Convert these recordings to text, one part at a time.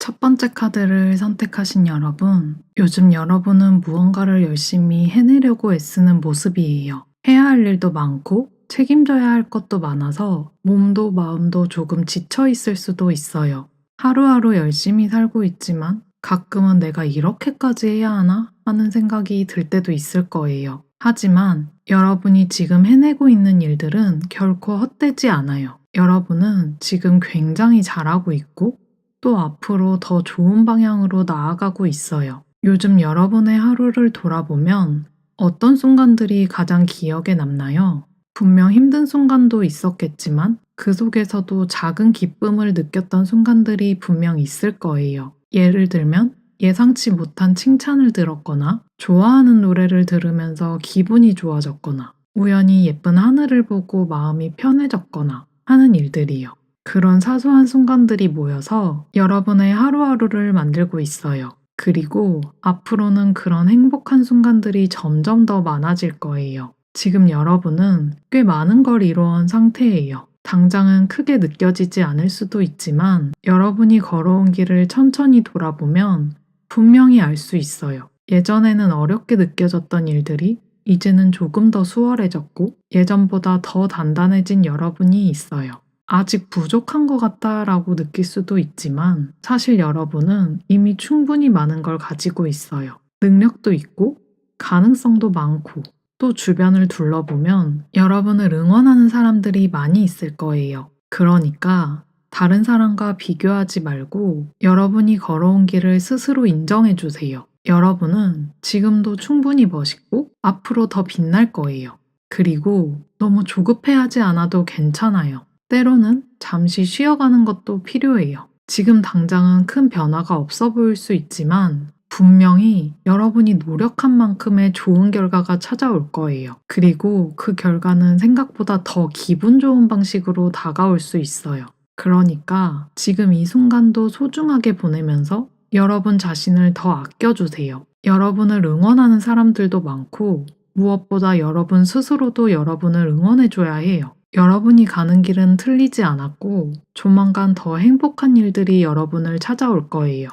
첫 번째 카드를 선택하신 여러분, 요즘 여러분은 무언가를 열심히 해내려고 애쓰는 모습이에요. 해야 할 일도 많고 책임져야 할 것도 많아서 몸도 마음도 조금 지쳐 있을 수도 있어요. 하루하루 열심히 살고 있지만 가끔은 내가 이렇게까지 해야 하나 하는 생각이 들 때도 있을 거예요. 하지만 여러분이 지금 해내고 있는 일들은 결코 헛되지 않아요. 여러분은 지금 굉장히 잘하고 있고 또 앞으로 더 좋은 방향으로 나아가고 있어요. 요즘 여러분의 하루를 돌아보면 어떤 순간들이 가장 기억에 남나요? 분명 힘든 순간도 있었겠지만 그 속에서도 작은 기쁨을 느꼈던 순간들이 분명 있을 거예요. 예를 들면 예상치 못한 칭찬을 들었거나 좋아하는 노래를 들으면서 기분이 좋아졌거나 우연히 예쁜 하늘을 보고 마음이 편해졌거나 하는 일들이요. 그런 사소한 순간들이 모여서 여러분의 하루하루를 만들고 있어요. 그리고 앞으로는 그런 행복한 순간들이 점점 더 많아질 거예요. 지금 여러분은 꽤 많은 걸 이뤄온 상태예요. 당장은 크게 느껴지지 않을 수도 있지만 여러분이 걸어온 길을 천천히 돌아보면 분명히 알 수 있어요. 예전에는 어렵게 느껴졌던 일들이 이제는 조금 더 수월해졌고 예전보다 더 단단해진 여러분이 있어요. 아직 부족한 것 같다라고 느낄 수도 있지만 사실 여러분은 이미 충분히 많은 걸 가지고 있어요. 능력도 있고 가능성도 많고 또 주변을 둘러보면 여러분을 응원하는 사람들이 많이 있을 거예요. 그러니까 다른 사람과 비교하지 말고 여러분이 걸어온 길을 스스로 인정해 주세요. 여러분은 지금도 충분히 멋있고 앞으로 더 빛날 거예요. 그리고 너무 조급해하지 않아도 괜찮아요. 때로는 잠시 쉬어가는 것도 필요해요. 지금 당장은 큰 변화가 없어 보일 수 있지만 분명히 여러분이 노력한 만큼의 좋은 결과가 찾아올 거예요. 그리고 그 결과는 생각보다 더 기분 좋은 방식으로 다가올 수 있어요. 그러니까 지금 이 순간도 소중하게 보내면서 여러분 자신을 더 아껴주세요. 여러분을 응원하는 사람들도 많고 무엇보다 여러분 스스로도 여러분을 응원해줘야 해요. 여러분이 가는 길은 틀리지 않았고 조만간 더 행복한 일들이 여러분을 찾아올 거예요.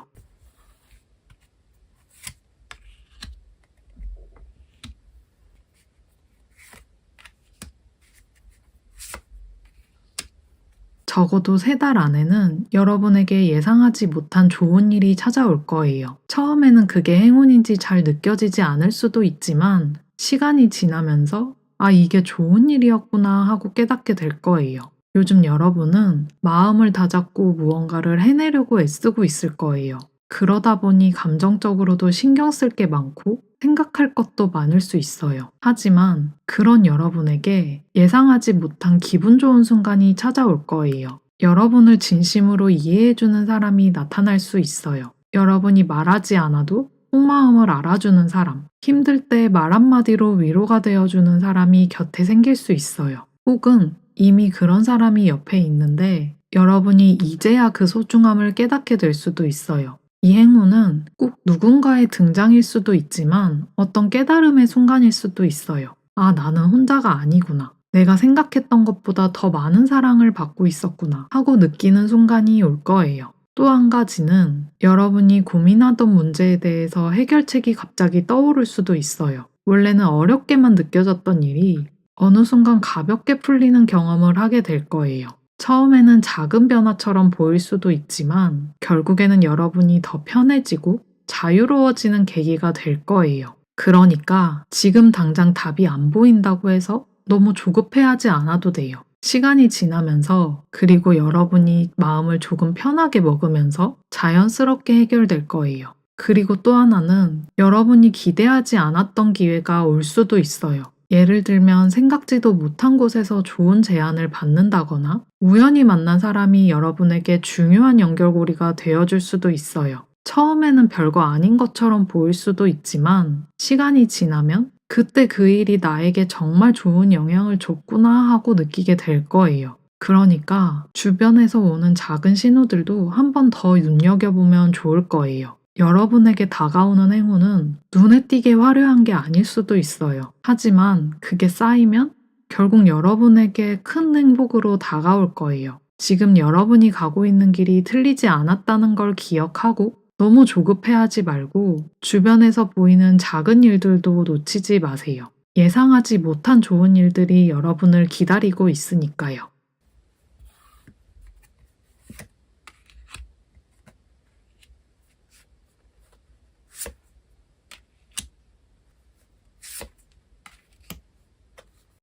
적어도 3달 안에는 여러분에게 예상하지 못한 좋은 일이 찾아올 거예요. 처음에는 그게 행운인지 잘 느껴지지 않을 수도 있지만 시간이 지나면서 아, 이게 좋은 일이었구나 하고 깨닫게 될 거예요. 요즘 여러분은 마음을 다잡고 무언가를 해내려고 애쓰고 있을 거예요. 그러다 보니 감정적으로도 신경 쓸 게 많고 생각할 것도 많을 수 있어요. 하지만 그런 여러분에게 예상하지 못한 기분 좋은 순간이 찾아올 거예요. 여러분을 진심으로 이해해주는 사람이 나타날 수 있어요. 여러분이 말하지 않아도 속마음을 알아주는 사람, 힘들 때 말 한마디로 위로가 되어주는 사람이 곁에 생길 수 있어요. 혹은 이미 그런 사람이 옆에 있는데 여러분이 이제야 그 소중함을 깨닫게 될 수도 있어요. 이 행운은 꼭 누군가의 등장일 수도 있지만 어떤 깨달음의 순간일 수도 있어요. 아, 나는 혼자가 아니구나. 내가 생각했던 것보다 더 많은 사랑을 받고 있었구나 하고 느끼는 순간이 올 거예요. 또 한 가지는 여러분이 고민하던 문제에 대해서 해결책이 갑자기 떠오를 수도 있어요. 원래는 어렵게만 느껴졌던 일이 어느 순간 가볍게 풀리는 경험을 하게 될 거예요. 처음에는 작은 변화처럼 보일 수도 있지만 결국에는 여러분이 더 편해지고 자유로워지는 계기가 될 거예요. 그러니까 지금 당장 답이 안 보인다고 해서 너무 조급해하지 않아도 돼요. 시간이 지나면서 그리고 여러분이 마음을 조금 편하게 먹으면서 자연스럽게 해결될 거예요. 그리고 또 하나는 여러분이 기대하지 않았던 기회가 올 수도 있어요. 예를 들면 생각지도 못한 곳에서 좋은 제안을 받는다거나 우연히 만난 사람이 여러분에게 중요한 연결고리가 되어줄 수도 있어요. 처음에는 별거 아닌 것처럼 보일 수도 있지만 시간이 지나면 그때 그 일이 나에게 정말 좋은 영향을 줬구나 하고 느끼게 될 거예요. 그러니까 주변에서 오는 작은 신호들도 한 번 더 눈여겨보면 좋을 거예요. 여러분에게 다가오는 행운은 눈에 띄게 화려한 게 아닐 수도 있어요. 하지만 그게 쌓이면 결국 여러분에게 큰 행복으로 다가올 거예요. 지금 여러분이 가고 있는 길이 틀리지 않았다는 걸 기억하고 너무 조급해하지 말고 주변에서 보이는 작은 일들도 놓치지 마세요. 예상하지 못한 좋은 일들이 여러분을 기다리고 있으니까요.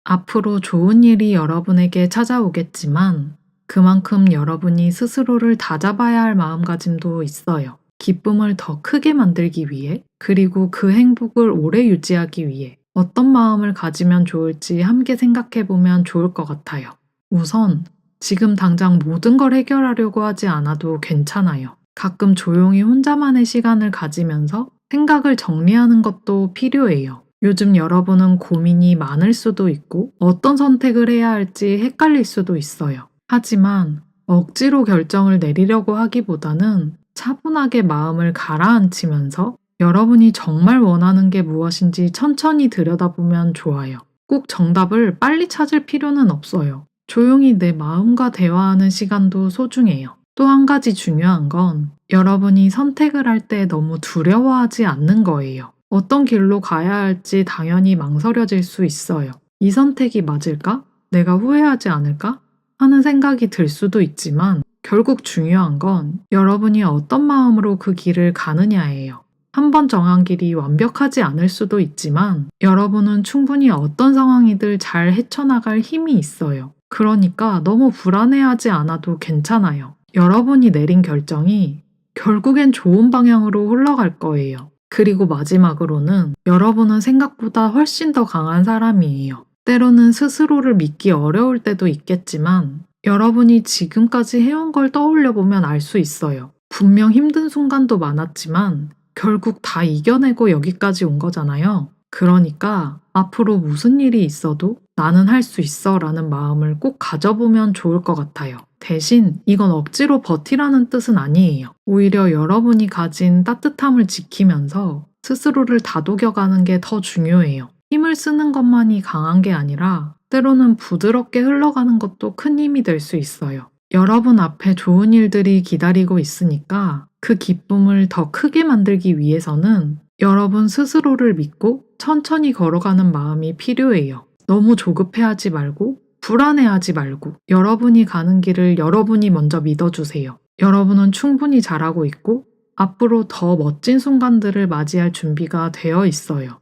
앞으로 좋은 일이 여러분에게 찾아오겠지만 그만큼 여러분이 스스로를 다잡아야 할 마음가짐도 있어요. 기쁨을 더 크게 만들기 위해, 그리고 그 행복을 오래 유지하기 위해 어떤 마음을 가지면 좋을지 함께 생각해 보면 좋을 것 같아요. 우선 지금 당장 모든 걸 해결하려고 하지 않아도 괜찮아요. 가끔 조용히 혼자만의 시간을 가지면서 생각을 정리하는 것도 필요해요. 요즘 여러분은 고민이 많을 수도 있고 어떤 선택을 해야 할지 헷갈릴 수도 있어요. 하지만 억지로 결정을 내리려고 하기보다는 차분하게 마음을 가라앉히면서 여러분이 정말 원하는 게 무엇인지 천천히 들여다보면 좋아요. 꼭 정답을 빨리 찾을 필요는 없어요. 조용히 내 마음과 대화하는 시간도 소중해요. 또 한 가지 중요한 건 여러분이 선택을 할 때 너무 두려워하지 않는 거예요. 어떤 길로 가야 할지 당연히 망설여질 수 있어요. 이 선택이 맞을까? 내가 후회하지 않을까? 하는 생각이 들 수도 있지만 결국 중요한 건 여러분이 어떤 마음으로 그 길을 가느냐예요. 한 번 정한 길이 완벽하지 않을 수도 있지만 여러분은 충분히 어떤 상황이든 잘 헤쳐나갈 힘이 있어요. 그러니까 너무 불안해하지 않아도 괜찮아요. 여러분이 내린 결정이 결국엔 좋은 방향으로 흘러갈 거예요. 그리고 마지막으로는 여러분은 생각보다 훨씬 더 강한 사람이에요. 때로는 스스로를 믿기 어려울 때도 있겠지만 여러분이 지금까지 해온 걸 떠올려 보면 알 수 있어요. 분명 힘든 순간도 많았지만 결국 다 이겨내고 여기까지 온 거잖아요. 그러니까 앞으로 무슨 일이 있어도 나는 할 수 있어 라는 마음을 꼭 가져보면 좋을 것 같아요. 대신 이건 억지로 버티라는 뜻은 아니에요. 오히려 여러분이 가진 따뜻함을 지키면서 스스로를 다독여가는 게 더 중요해요. 힘을 쓰는 것만이 강한 게 아니라 때로는 부드럽게 흘러가는 것도 큰 힘이 될 수 있어요. 여러분 앞에 좋은 일들이 기다리고 있으니까 그 기쁨을 더 크게 만들기 위해서는 여러분 스스로를 믿고 천천히 걸어가는 마음이 필요해요. 너무 조급해하지 말고 불안해하지 말고 여러분이 가는 길을 여러분이 먼저 믿어주세요. 여러분은 충분히 잘하고 있고 앞으로 더 멋진 순간들을 맞이할 준비가 되어 있어요.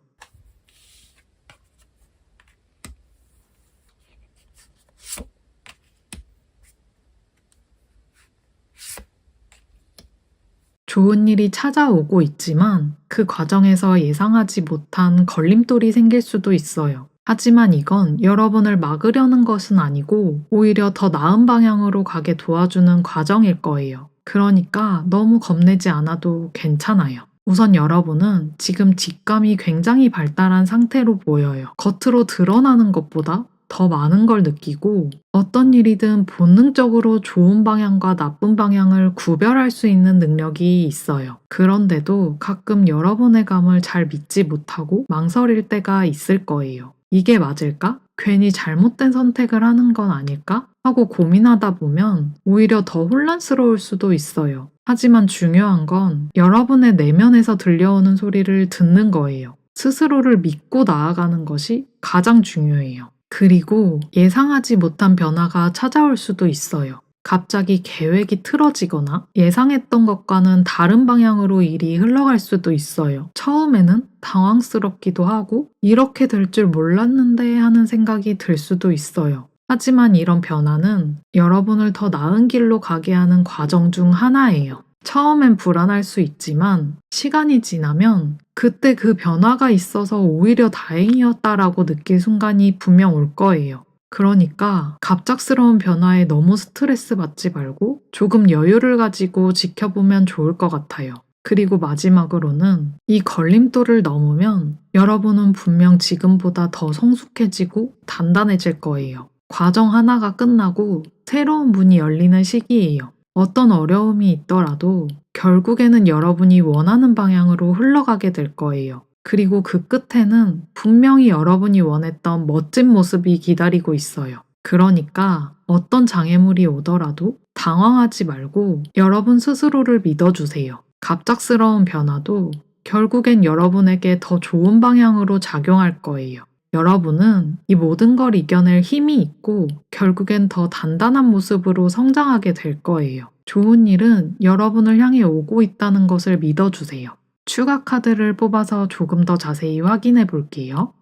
좋은 일이 찾아오고 있지만 그 과정에서 예상하지 못한 걸림돌이 생길 수도 있어요. 하지만 이건 여러분을 막으려는 것은 아니고 오히려 더 나은 방향으로 가게 도와주는 과정일 거예요. 그러니까 너무 겁내지 않아도 괜찮아요. 우선 여러분은 지금 직감이 굉장히 발달한 상태로 보여요. 겉으로 드러나는 것보다 더 많은 걸 느끼고 어떤 일이든 본능적으로 좋은 방향과 나쁜 방향을 구별할 수 있는 능력이 있어요. 그런데도 가끔 여러분의 감을 잘 믿지 못하고 망설일 때가 있을 거예요. 이게 맞을까? 괜히 잘못된 선택을 하는 건 아닐까? 하고 고민하다 보면 오히려 더 혼란스러울 수도 있어요. 하지만 중요한 건 여러분의 내면에서 들려오는 소리를 듣는 거예요. 스스로를 믿고 나아가는 것이 가장 중요해요. 그리고 예상하지 못한 변화가 찾아올 수도 있어요. 갑자기 계획이 틀어지거나 예상했던 것과는 다른 방향으로 일이 흘러갈 수도 있어요. 처음에는 당황스럽기도 하고 이렇게 될 줄 몰랐는데 하는 생각이 들 수도 있어요. 하지만 이런 변화는 여러분을 더 나은 길로 가게 하는 과정 중 하나예요. 처음엔 불안할 수 있지만 시간이 지나면 그때 그 변화가 있어서 오히려 다행이었다라고 느낄 순간이 분명 올 거예요. 그러니까 갑작스러운 변화에 너무 스트레스 받지 말고 조금 여유를 가지고 지켜보면 좋을 것 같아요. 그리고 마지막으로는 이 걸림돌을 넘으면 여러분은 분명 지금보다 더 성숙해지고 단단해질 거예요. 과정 하나가 끝나고 새로운 문이 열리는 시기예요. 어떤 어려움이 있더라도 결국에는 여러분이 원하는 방향으로 흘러가게 될 거예요. 그리고 그 끝에는 분명히 여러분이 원했던 멋진 모습이 기다리고 있어요. 그러니까 어떤 장애물이 오더라도 당황하지 말고 여러분 스스로를 믿어주세요. 갑작스러운 변화도 결국엔 여러분에게 더 좋은 방향으로 작용할 거예요. 여러분은 이 모든 걸 이겨낼 힘이 있고 결국엔 더 단단한 모습으로 성장하게 될 거예요. 좋은 일은 여러분을 향해 오고 있다는 것을 믿어주세요. 추가 카드를 뽑아서 조금 더 자세히 확인해 볼게요.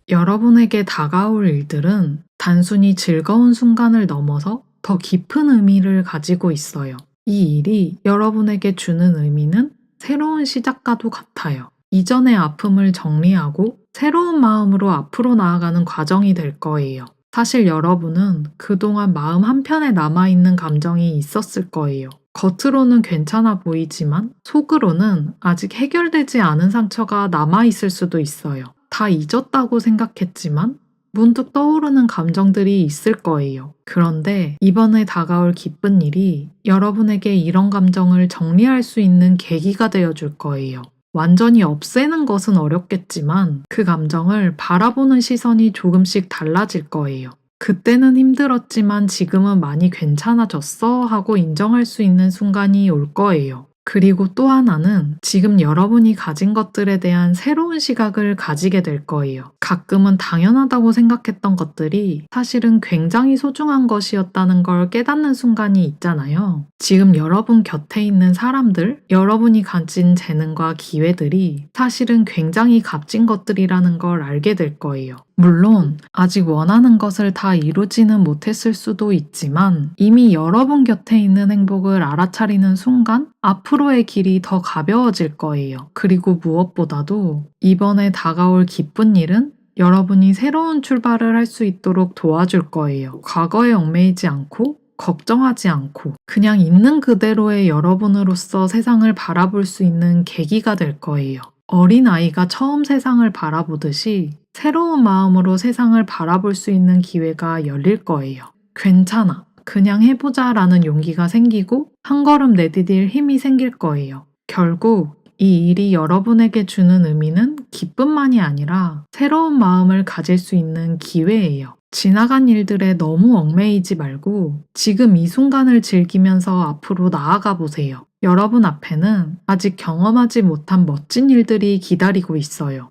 여러분에게 다가올 일들은 단순히 즐거운 순간을 넘어서 더 깊은 의미를 가지고 있어요. 이 일이 여러분에게 주는 의미는 새로운 시작과도 같아요. 이전의 아픔을 정리하고 새로운 마음으로 앞으로 나아가는 과정이 될 거예요. 사실 여러분은 그동안 마음 한편에 남아있는 감정이 있었을 거예요. 겉으로는 괜찮아 보이지만 속으로는 아직 해결되지 않은 상처가 남아있을 수도 있어요. 다 잊었다고 생각했지만 문득 떠오르는 감정들이 있을 거예요. 그런데 이번에 다가올 기쁜 일이 여러분에게 이런 감정을 정리할 수 있는 계기가 되어줄 거예요. 완전히 없애는 것은 어렵겠지만 그 감정을 바라보는 시선이 조금씩 달라질 거예요. 그때는 힘들었지만 지금은 많이 괜찮아졌어 하고 인정할 수 있는 순간이 올 거예요. 그리고 또 하나는 지금 여러분이 가진 것들에 대한 새로운 시각을 가지게 될 거예요. 가끔은 당연하다고 생각했던 것들이 사실은 굉장히 소중한 것이었다는 걸 깨닫는 순간이 있잖아요. 지금 여러분 곁에 있는 사람들, 여러분이 가진 재능과 기회들이 사실은 굉장히 값진 것들이라는 걸 알게 될 거예요. 물론 아직 원하는 것을 다 이루지는 못했을 수도 있지만 이미 여러분 곁에 있는 행복을 알아차리는 순간 앞으로의 길이 더 가벼워질 거예요. 그리고 무엇보다도 이번에 다가올 기쁜 일은 여러분이 새로운 출발을 할 수 있도록 도와줄 거예요. 과거에 얽매이지 않고 걱정하지 않고 그냥 있는 그대로의 여러분으로서 세상을 바라볼 수 있는 계기가 될 거예요. 어린아이가 처음 세상을 바라보듯이 새로운 마음으로 세상을 바라볼 수 있는 기회가 열릴 거예요. 괜찮아. 그냥 해보자 라는 용기가 생기고 한 걸음 내디딜 힘이 생길 거예요. 결국 이 일이 여러분에게 주는 의미는 기쁨만이 아니라 새로운 마음을 가질 수 있는 기회예요. 지나간 일들에 너무 얽매이지 말고 지금 이 순간을 즐기면서 앞으로 나아가 보세요. 여러분 앞에는 아직 경험하지 못한 멋진 일들이 기다리고 있어요.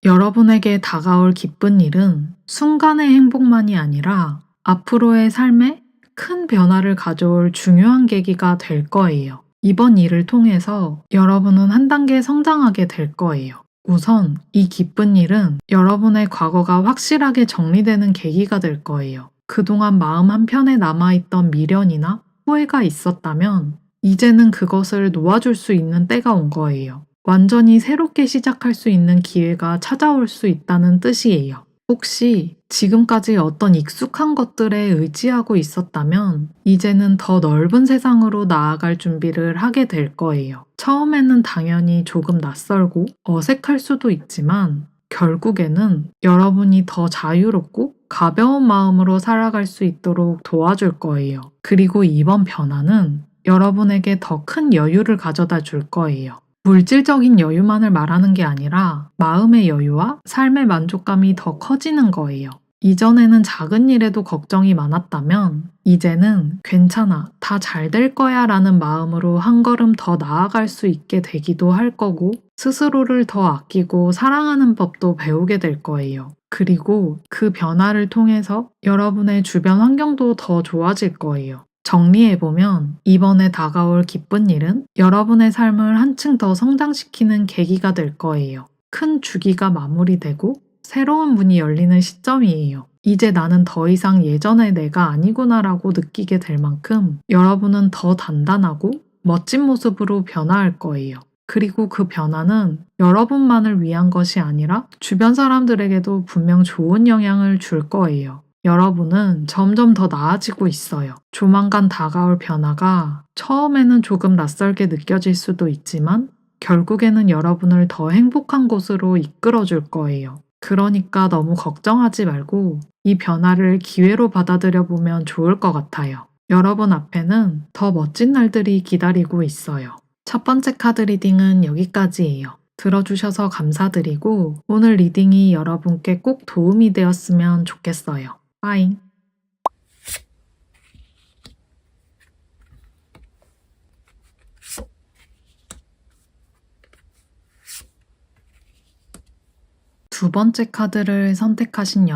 여러분에게 다가올 기쁜 일은 순간의 행복만이 아니라 앞으로의 삶에 큰 변화를 가져올 중요한 계기가 될 거예요. 이번 일을 통해서 여러분은 한 단계 성장하게 될 거예요. 우선 이 기쁜 일은 여러분의 과거가 확실하게 정리되는 계기가 될 거예요. 그동안 마음 한편에 남아있던 미련이나 후회가 있었다면 이제는 그것을 놓아줄 수 있는 때가 온 거예요. 완전히 새롭게 시작할 수 있는 기회가 찾아올 수 있다는 뜻이에요. 혹시 지금까지 어떤 익숙한 것들에 의지하고 있었다면 이제는 더 넓은 세상으로 나아갈 준비를 하게 될 거예요. 처음에는 당연히 조금 낯설고 어색할 수도 있지만 결국에는 여러분이 더 자유롭고 가벼운 마음으로 살아갈 수 있도록 도와줄 거예요. 그리고 이번 변화는 여러분에게 더 큰 여유를 가져다 줄 거예요. 물질적인 여유만을 말하는 게 아니라 마음의 여유와 삶의 만족감이 더 커지는 거예요. 이전에는 작은 일에도 걱정이 많았다면 이제는 괜찮아, 다 잘 될 거야 라는 마음으로 한 걸음 더 나아갈 수 있게 되기도 할 거고 스스로를 더 아끼고 사랑하는 법도 배우게 될 거예요. 그리고 그 변화를 통해서 여러분의 주변 환경도 더 좋아질 거예요. 정리해보면 이번에 다가올 기쁜 일은 여러분의 삶을 한층 더 성장시키는 계기가 될 거예요. 큰 주기가 마무리되고 새로운 문이 열리는 시점이에요. 이제 나는 더 이상 예전의 내가 아니구나라고 느끼게 될 만큼 여러분은 더 단단하고 멋진 모습으로 변화할 거예요. 그리고 그 변화는 여러분만을 위한 것이 아니라 주변 사람들에게도 분명 좋은 영향을 줄 거예요. 여러분은 점점 더 나아지고 있어요. 조만간 다가올 변화가 처음에는 조금 낯설게 느껴질 수도 있지만 결국에는 여러분을 더 행복한 곳으로 이끌어 줄 거예요. 그러니까 너무 걱정하지 말고 이 변화를 기회로 받아들여 보면 좋을 것 같아요. 여러분 앞에는 더 멋진 날들이 기다리고 있어요. 첫 번째 카드 리딩은 여기까지예요. 들어주셔서 감사드리고 오늘 리딩이 여러분께 꼭 도움이 되었으면 좋겠어요. 빠잉! 두 번째 카드를 선택하신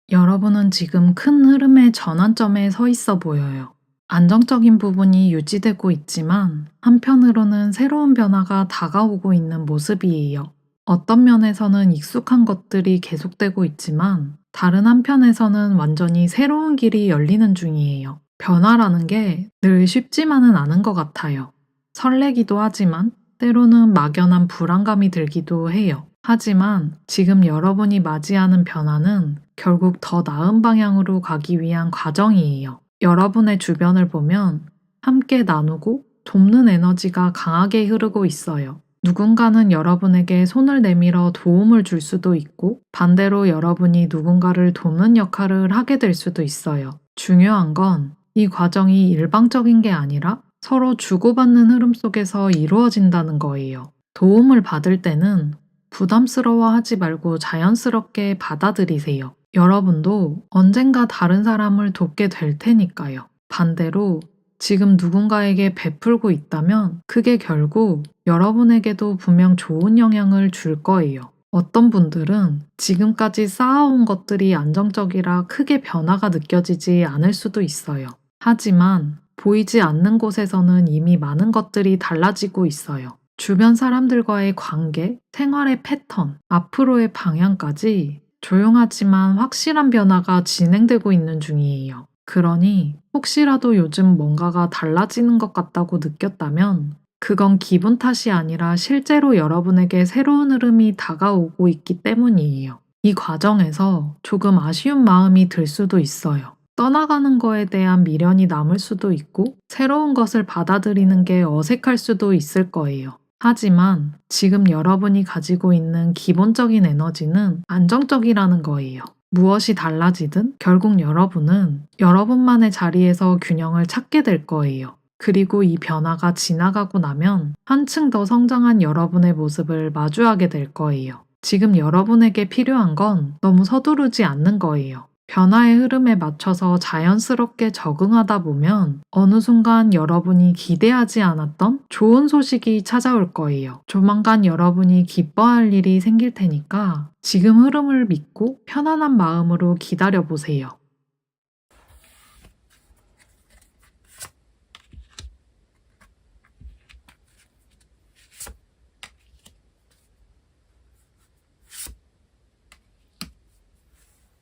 여러분은 지금 큰 흐름의 전환점에 서 있어 보여요. 안정적인 부분이 유지되고 있지만 한편으로는 새로운 변화가 다가오고 있는 모습이에요. 어떤 면에서는 익숙한 것들이 계속되고 있지만 다른 한편에서는 완전히 새로운 길이 열리는 중이에요. 변화라는 게 늘 쉽지만은 않은 것 같아요. 설레기도 하지만 때로는 막연한 불안감이 들기도 해요. 하지만 지금 여러분이 맞이하는 변화는 결국 더 나은 방향으로 가기 위한 과정이에요. 여러분의 주변을 보면 함께 나누고 돕는 에너지가 강하게 흐르고 있어요. 누군가는 여러분에게 손을 내밀어 도움을 줄 수도 있고 반대로 여러분이 누군가를 돕는 역할을 하게 될 수도 있어요. 중요한 건 이 과정이 일방적인 게 아니라 서로 주고받는 흐름 속에서 이루어진다는 거예요. 도움을 받을 때는 부담스러워하지 말고 자연스럽게 받아들이세요. 여러분도 언젠가 다른 사람을 돕게 될 테니까요. 반대로 지금 누군가에게 베풀고 있다면 그게 결국 여러분에게도 분명 좋은 영향을 줄 거예요. 어떤 분들은 지금까지 쌓아온 것들이 안정적이라 크게 변화가 느껴지지 않을 수도 있어요. 하지만 보이지 않는 곳에서는 이미 많은 것들이 달라지고 있어요. 주변 사람들과의 관계, 생활의 패턴, 앞으로의 방향까지 조용하지만 확실한 변화가 진행되고 있는 중이에요. 그러니 혹시라도 요즘 뭔가가 달라지는 것 같다고 느꼈다면 그건 기분 탓이 아니라 실제로 여러분에게 새로운 흐름이 다가오고 있기 때문이에요. 이 과정에서 조금 아쉬운 마음이 들 수도 있어요. 떠나가는 거에 대한 미련이 남을 수도 있고 새로운 것을 받아들이는 게 어색할 수도 있을 거예요. 하지만 지금 여러분이 가지고 있는 기본적인 에너지는 안정적이라는 거예요. 무엇이 달라지든 결국 여러분은 여러분만의 자리에서 균형을 찾게 될 거예요. 그리고 이 변화가 지나가고 나면 한층 더 성장한 여러분의 모습을 마주하게 될 거예요. 지금 여러분에게 필요한 건 너무 서두르지 않는 거예요. 변화의 흐름에 맞춰서 자연스럽게 적응하다 보면 어느 순간 여러분이 기대하지 않았던 좋은 소식이 찾아올 거예요. 조만간 여러분이 기뻐할 일이 생길 테니까 지금 흐름을 믿고 편안한 마음으로 기다려 보세요.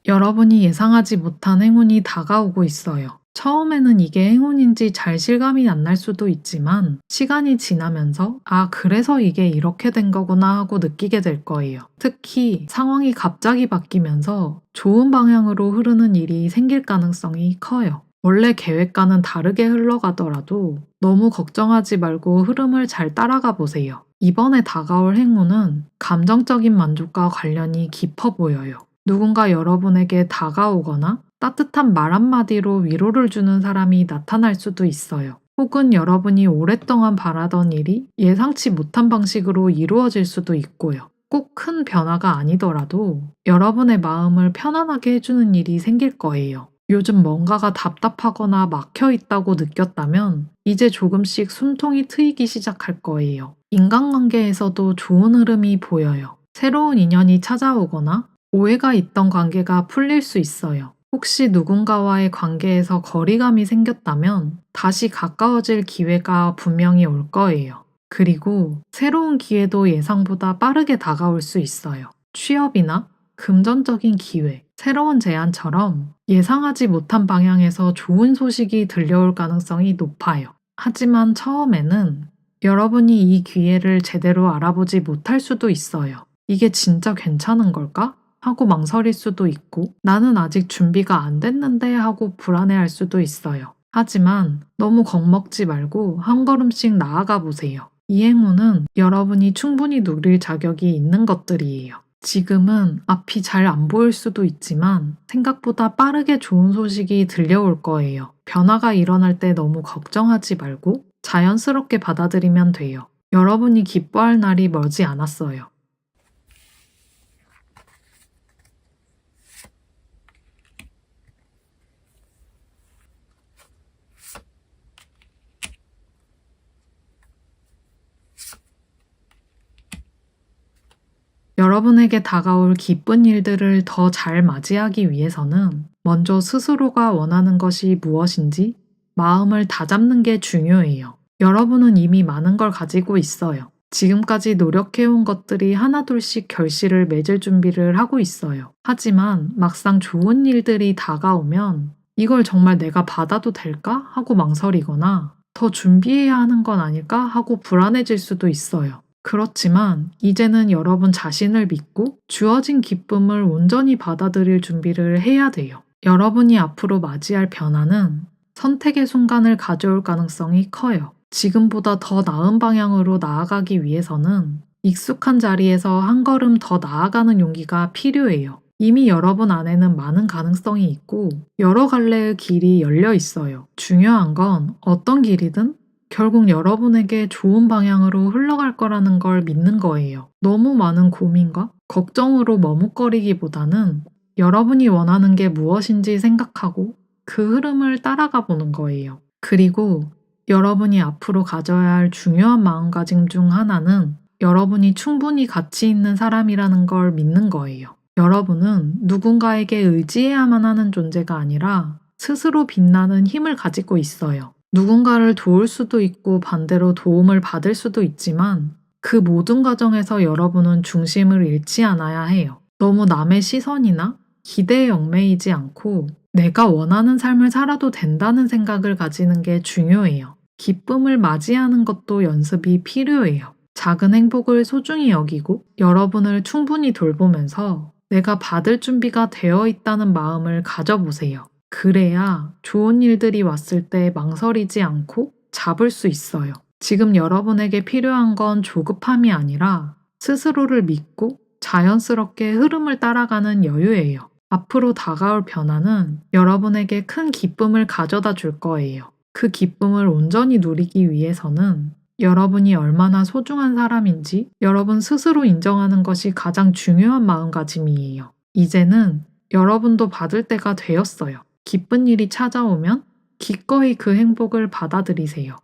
여러분이 예상하지 못한 행운이 다가오고 있어요. 처음에는 이게 행운인지 잘 실감이 안 날 수도 있지만 시간이 지나면서 그래서 이게 이렇게 된 거구나 하고 느끼게 될 거예요. 특히 상황이 갑자기 바뀌면서 좋은 방향으로 흐르는 일이 생길 가능성이 커요. 원래 계획과는 다르게 흘러가더라도 너무 걱정하지 말고 흐름을 잘 따라가 보세요. 이번에 다가올 행운은 감정적인 만족과 관련이 깊어 보여요. 누군가 여러분에게 다가오거나 따뜻한 말 한마디로 위로를 주는 사람이 나타날 수도 있어요. 혹은 여러분이 오랫동안 바라던 일이 예상치 못한 방식으로 이루어질 수도 있고요. 꼭 큰 변화가 아니더라도 여러분의 마음을 편안하게 해주는 일이 생길 거예요. 요즘 뭔가가 답답하거나 막혀 있다고 느꼈다면 이제 조금씩 숨통이 트이기 시작할 거예요. 인간관계에서도 좋은 흐름이 보여요. 새로운 인연이 찾아오거나 오해가 있던 관계가 풀릴 수 있어요. 혹시 누군가와의 관계에서 거리감이 생겼다면 다시 가까워질 기회가 분명히 올 거예요. 그리고 새로운 기회도 예상보다 빠르게 다가올 수 있어요. 취업이나 금전적인 기회, 새로운 제안처럼 예상하지 못한 방향에서 좋은 소식이 들려올 가능성이 높아요. 하지만 처음에는 여러분이 이 기회를 제대로 알아보지 못할 수도 있어요. 이게 진짜 괜찮은 걸까? 하고 망설일 수도 있고, 나는 아직 준비가 안 됐는데 하고 불안해할 수도 있어요. 하지만 너무 겁먹지 말고 한 걸음씩 나아가 보세요. 이 행운은 여러분이 충분히 누릴 자격이 있는 것들이에요. 지금은 앞이 잘 안 보일 수도 있지만 생각보다 빠르게 좋은 소식이 들려올 거예요. 변화가 일어날 때 너무 걱정하지 말고 자연스럽게 받아들이면 돼요. 여러분이 기뻐할 날이 멀지 않았어요. 여러분에게 다가올 기쁜 일들을 더 잘 맞이하기 위해서는 먼저 스스로가 원하는 것이 무엇인지 마음을 다잡는 게 중요해요. 여러분은 이미 많은 걸 가지고 있어요. 지금까지 노력해온 것들이 하나둘씩 결실을 맺을 준비를 하고 있어요. 하지만 막상 좋은 일들이 다가오면 이걸 정말 내가 받아도 될까? 하고 망설이거나 더 준비해야 하는 건 아닐까? 하고 불안해질 수도 있어요. 그렇지만 이제는 여러분 자신을 믿고 주어진 기쁨을 온전히 받아들일 준비를 해야 돼요. 여러분이 앞으로 맞이할 변화는 선택의 순간을 가져올 가능성이 커요. 지금보다 더 나은 방향으로 나아가기 위해서는 익숙한 자리에서 한 걸음 더 나아가는 용기가 필요해요. 이미 여러분 안에는 많은 가능성이 있고 여러 갈래의 길이 열려 있어요. 중요한 건 어떤 길이든 결국 여러분에게 좋은 방향으로 흘러갈 거라는 걸 믿는 거예요. 너무 많은 고민과 걱정으로 머뭇거리기보다는 여러분이 원하는 게 무엇인지 생각하고 그 흐름을 따라가 보는 거예요. 그리고 여러분이 앞으로 가져야 할 중요한 마음가짐 중 하나는 여러분이 충분히 가치 있는 사람이라는 걸 믿는 거예요. 여러분은 누군가에게 의지해야만 하는 존재가 아니라 스스로 빛나는 힘을 가지고 있어요. 누군가를 도울 수도 있고 반대로 도움을 받을 수도 있지만 그 모든 과정에서 여러분은 중심을 잃지 않아야 해요. 너무 남의 시선이나 기대에 얽매이지 않고 내가 원하는 삶을 살아도 된다는 생각을 가지는 게 중요해요. 기쁨을 맞이하는 것도 연습이 필요해요. 작은 행복을 소중히 여기고 여러분을 충분히 돌보면서 내가 받을 준비가 되어 있다는 마음을 가져보세요. 그래야 좋은 일들이 왔을 때 망설이지 않고 잡을 수 있어요. 지금 여러분에게 필요한 건 조급함이 아니라 스스로를 믿고 자연스럽게 흐름을 따라가는 여유예요. 앞으로 다가올 변화는 여러분에게 큰 기쁨을 가져다 줄 거예요. 그 기쁨을 온전히 누리기 위해서는 여러분이 얼마나 소중한 사람인지 여러분 스스로 인정하는 것이 가장 중요한 마음가짐이에요. 이제는 여러분도 받을 때가 되었어요. 기쁜 일이 찾아오면 기꺼이 그 행복을 받아들이세요.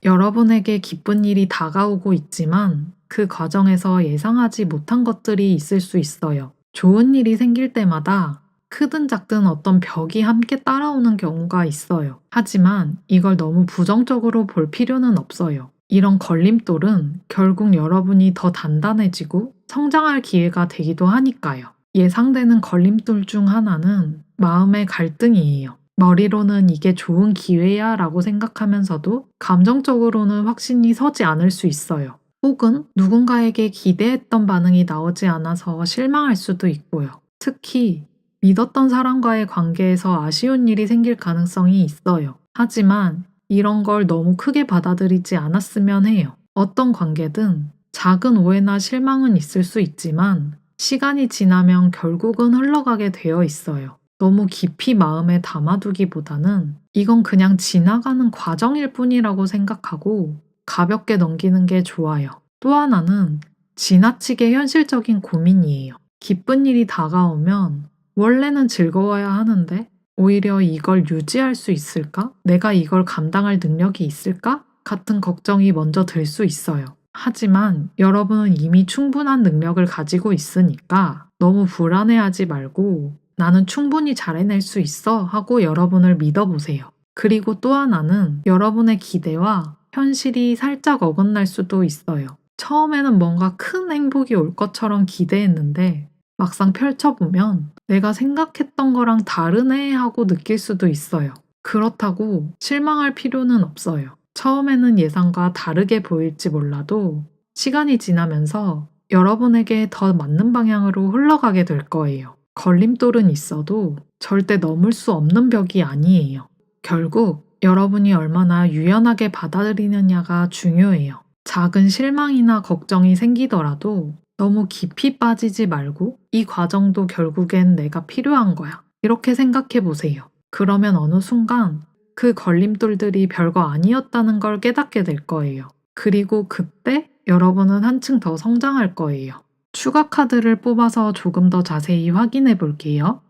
여러분에게 기쁜 일이 다가오고 있지만 그 과정에서 예상하지 못한 것들이 있을 수 있어요. 좋은 일이 생길 때마다 크든 작든 어떤 벽이 함께 따라오는 경우가 있어요. 하지만 이걸 너무 부정적으로 볼 필요는 없어요. 이런 걸림돌은 결국 여러분이 더 단단해지고 성장할 기회가 되기도 하니까요. 예상되는 걸림돌 중 하나는 마음의 갈등이에요. 머리로는 이게 좋은 기회야 라고 생각하면서도 감정적으로는 확신이 서지 않을 수 있어요. 혹은 누군가에게 기대했던 반응이 나오지 않아서 실망할 수도 있고요. 특히 믿었던 사람과의 관계에서 아쉬운 일이 생길 가능성이 있어요. 하지만 이런 걸 너무 크게 받아들이지 않았으면 해요. 어떤 관계든 작은 오해나 실망은 있을 수 있지만 시간이 지나면 결국은 흘러가게 되어 있어요. 너무 깊이 마음에 담아두기보다는 이건 그냥 지나가는 과정일 뿐이라고 생각하고 가볍게 넘기는 게 좋아요. 또 하나는 지나치게 현실적인 고민이에요. 기쁜 일이 다가오면 원래는 즐거워야 하는데 오히려 이걸 유지할 수 있을까? 내가 이걸 감당할 능력이 있을까? 같은 걱정이 먼저 들 수 있어요. 하지만 여러분은 이미 충분한 능력을 가지고 있으니까 너무 불안해하지 말고 나는 충분히 잘 해낼 수 있어 하고 여러분을 믿어보세요. 그리고 또 하나는 여러분의 기대와 현실이 살짝 어긋날 수도 있어요. 처음에는 뭔가 큰 행복이 올 것처럼 기대했는데 막상 펼쳐보면 내가 생각했던 거랑 다르네 하고 느낄 수도 있어요. 그렇다고 실망할 필요는 없어요. 처음에는 예상과 다르게 보일지 몰라도 시간이 지나면서 여러분에게 더 맞는 방향으로 흘러가게 될 거예요. 걸림돌은 있어도 절대 넘을 수 없는 벽이 아니에요. 결국 여러분이 얼마나 유연하게 받아들이느냐가 중요해요. 작은 실망이나 걱정이 생기더라도 너무 깊이 빠지지 말고 이 과정도 결국엔 내가 필요한 거야. 이렇게 생각해 보세요. 그러면 어느 순간 그 걸림돌들이 별거 아니었다는 걸 깨닫게 될 거예요. 그리고 그때 여러분은 한층 더 성장할 거예요. 추가 카드를 뽑아서 조금 더 자세히 확인해 볼게요.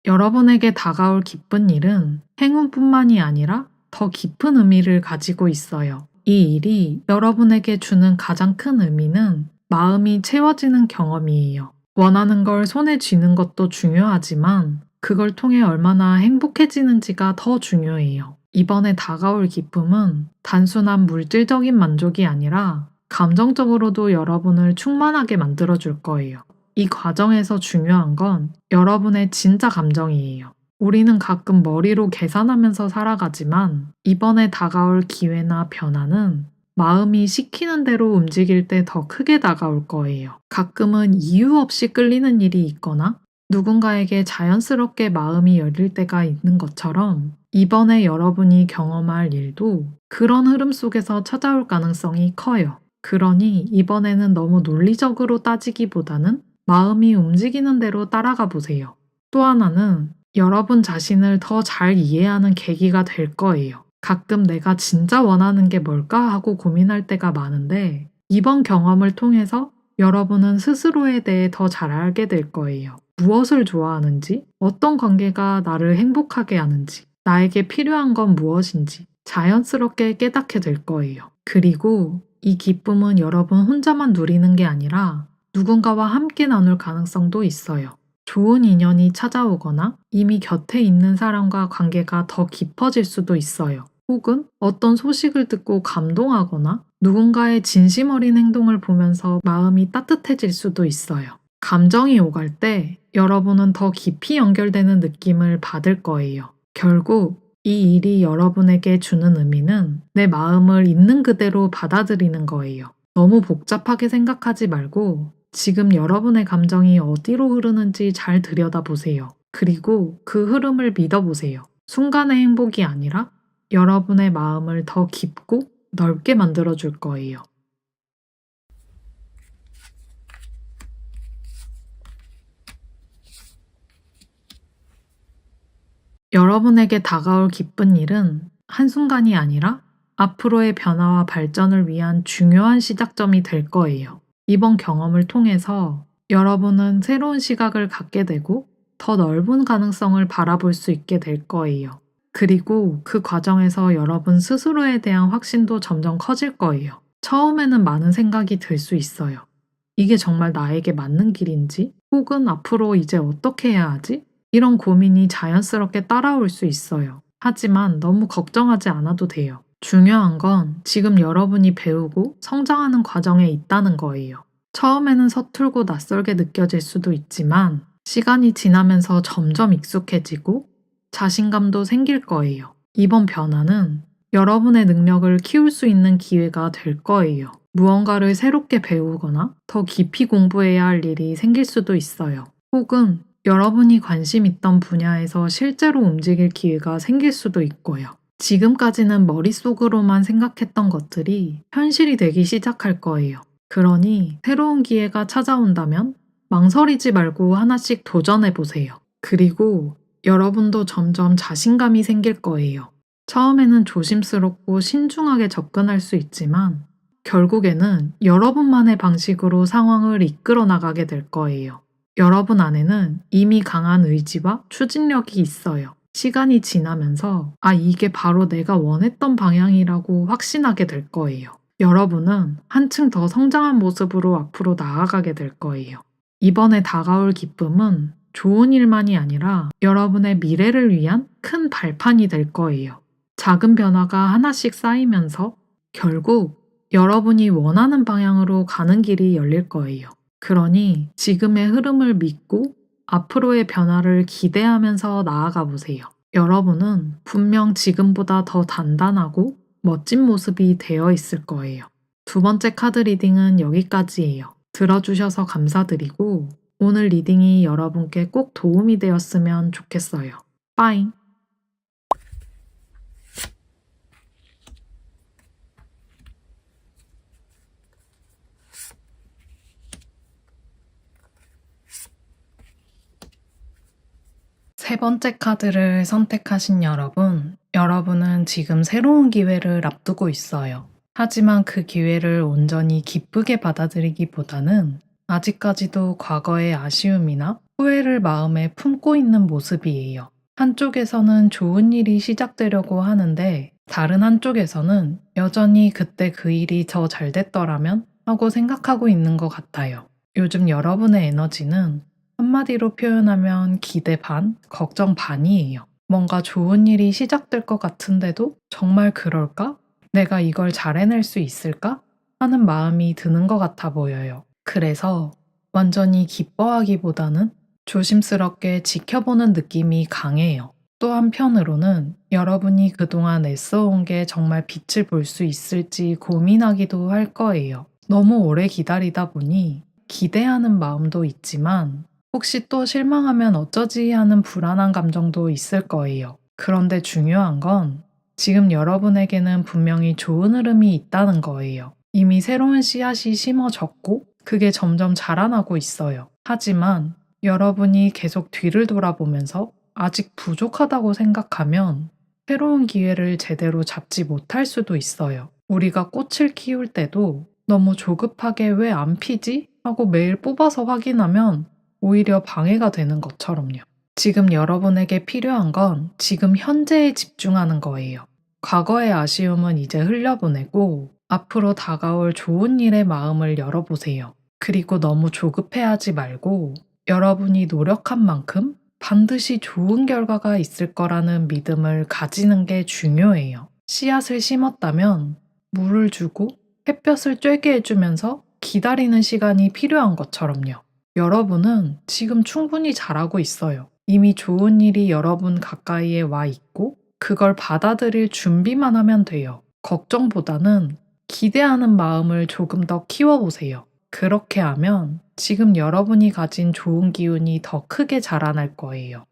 여러분에게 다가올 기쁜 일은 행운뿐만이 아니라 더 깊은 의미를 가지고 있어요. 이 일이 여러분에게 주는 가장 큰 의미는 마음이 채워지는 경험이에요. 원하는 걸 손에 쥐는 것도 중요하지만 그걸 통해 얼마나 행복해지는지가 더 중요해요. 이번에 다가올 기쁨은 단순한 물질적인 만족이 아니라 감정적으로도 여러분을 충만하게 만들어줄 거예요. 이 과정에서 중요한 건 여러분의 진짜 감정이에요. 우리는 가끔 머리로 계산하면서 살아가지만 이번에 다가올 기회나 변화는 마음이 시키는 대로 움직일 때 더 크게 다가올 거예요. 가끔은 이유 없이 끌리는 일이 있거나 누군가에게 자연스럽게 마음이 열릴 때가 있는 것처럼 이번에 여러분이 경험할 일도 그런 흐름 속에서 찾아올 가능성이 커요. 그러니 이번에는 너무 논리적으로 따지기보다는 마음이 움직이는 대로 따라가 보세요. 또 하나는 여러분 자신을 더 잘 이해하는 계기가 될 거예요. 가끔 내가 진짜 원하는 게 뭘까 하고 고민할 때가 많은데 이번 경험을 통해서 여러분은 스스로에 대해 더 잘 알게 될 거예요. 무엇을 좋아하는지, 어떤 관계가 나를 행복하게 하는지, 나에게 필요한 건 무엇인지 자연스럽게 깨닫게 될 거예요. 그리고 이 기쁨은 여러분 혼자만 누리는 게 아니라 누군가와 함께 나눌 가능성도 있어요. 좋은 인연이 찾아오거나 이미 곁에 있는 사람과 관계가 더 깊어질 수도 있어요. 혹은 어떤 소식을 듣고 감동하거나 누군가의 진심 어린 행동을 보면서 마음이 따뜻해질 수도 있어요. 감정이 오갈 때 여러분은 더 깊이 연결되는 느낌을 받을 거예요. 결국 이 일이 여러분에게 주는 의미는 내 마음을 있는 그대로 받아들이는 거예요. 너무 복잡하게 생각하지 말고 지금 여러분의 감정이 어디로 흐르는지 잘 들여다보세요. 그리고 그 흐름을 믿어보세요. 순간의 행복이 아니라 여러분의 마음을 더 깊고 넓게 만들어줄 거예요. 여러분에게 다가올 기쁜 일은 한순간이 아니라 앞으로의 변화와 발전을 위한 중요한 시작점이 될 거예요. 이번 경험을 통해서 여러분은 새로운 시각을 갖게 되고 더 넓은 가능성을 바라볼 수 있게 될 거예요. 그리고 그 과정에서 여러분 스스로에 대한 확신도 점점 커질 거예요. 처음에는 많은 생각이 들 수 있어요. 이게 정말 나에게 맞는 길인지? 혹은 앞으로 이제 어떻게 해야 하지? 이런 고민이 자연스럽게 따라올 수 있어요. 하지만 너무 걱정하지 않아도 돼요. 중요한 건 지금 여러분이 배우고 성장하는 과정에 있다는 거예요. 처음에는 서툴고 낯설게 느껴질 수도 있지만 시간이 지나면서 점점 익숙해지고 자신감도 생길 거예요. 이번 변화는 여러분의 능력을 키울 수 있는 기회가 될 거예요. 무언가를 새롭게 배우거나 더 깊이 공부해야 할 일이 생길 수도 있어요. 혹은 여러분이 관심 있던 분야에서 실제로 움직일 기회가 생길 수도 있고요. 지금까지는 머릿속으로만 생각했던 것들이 현실이 되기 시작할 거예요. 그러니 새로운 기회가 찾아온다면 망설이지 말고 하나씩 도전해 보세요. 그리고 여러분도 점점 자신감이 생길 거예요. 처음에는 조심스럽고 신중하게 접근할 수 있지만 결국에는 여러분만의 방식으로 상황을 이끌어 나가게 될 거예요. 여러분 안에는 이미 강한 의지와 추진력이 있어요. 시간이 지나면서 이게 바로 내가 원했던 방향이라고 확신하게 될 거예요. 여러분은 한층 더 성장한 모습으로 앞으로 나아가게 될 거예요. 이번에 다가올 기쁨은 좋은 일만이 아니라 여러분의 미래를 위한 큰 발판이 될 거예요. 작은 변화가 하나씩 쌓이면서 결국 여러분이 원하는 방향으로 가는 길이 열릴 거예요. 그러니 지금의 흐름을 믿고 앞으로의 변화를 기대하면서 나아가 보세요. 여러분은 분명 지금보다 더 단단하고 멋진 모습이 되어 있을 거예요. 두 번째 카드 리딩은 여기까지예요. 들어주셔서 감사드리고 오늘 리딩이 여러분께 꼭 도움이 되었으면 좋겠어요. 빠잉! 세 번째 카드를 선택하신 여러분은 지금 새로운 기회를 앞두고 있어요. 하지만 그 기회를 온전히 기쁘게 받아들이기보다는 아직까지도 과거의 아쉬움이나 후회를 마음에 품고 있는 모습이에요. 한쪽에서는 좋은 일이 시작되려고 하는데 다른 한쪽에서는 여전히 그때 그 일이 더 잘 됐더라면 하고 생각하고 있는 것 같아요. 요즘 여러분의 에너지는 한마디로 표현하면 기대 반, 걱정 반이에요. 뭔가 좋은 일이 시작될 것 같은데도 정말 그럴까? 내가 이걸 잘 해낼 수 있을까? 하는 마음이 드는 것 같아 보여요. 그래서 완전히 기뻐하기보다는 조심스럽게 지켜보는 느낌이 강해요. 또 한편으로는 여러분이 그동안 애써온 게 정말 빛을 볼 수 있을지 고민하기도 할 거예요. 너무 오래 기다리다 보니 기대하는 마음도 있지만 혹시 또 실망하면 어쩌지 하는 불안한 감정도 있을 거예요. 그런데 중요한 건 지금 여러분에게는 분명히 좋은 흐름이 있다는 거예요. 이미 새로운 씨앗이 심어졌고 그게 점점 자라나고 있어요. 하지만 여러분이 계속 뒤를 돌아보면서 아직 부족하다고 생각하면 새로운 기회를 제대로 잡지 못할 수도 있어요. 우리가 꽃을 키울 때도 너무 조급하게 왜 안 피지? 하고 매일 뽑아서 확인하면 오히려 방해가 되는 것처럼요. 지금 여러분에게 필요한 건 지금 현재에 집중하는 거예요. 과거의 아쉬움은 이제 흘려보내고 앞으로 다가올 좋은 일의 마음을 열어보세요. 그리고 너무 조급해하지 말고 여러분이 노력한 만큼 반드시 좋은 결과가 있을 거라는 믿음을 가지는 게 중요해요. 씨앗을 심었다면 물을 주고 햇볕을 쬐게 해주면서 기다리는 시간이 필요한 것처럼요. 여러분은 지금 충분히 잘하고 있어요. 이미 좋은 일이 여러분 가까이에 와 있고 그걸 받아들일 준비만 하면 돼요. 걱정보다는 기대하는 마음을 조금 더 키워보세요. 그렇게 하면 지금 여러분이 가진 좋은 기운이 더 크게 자라날 거예요.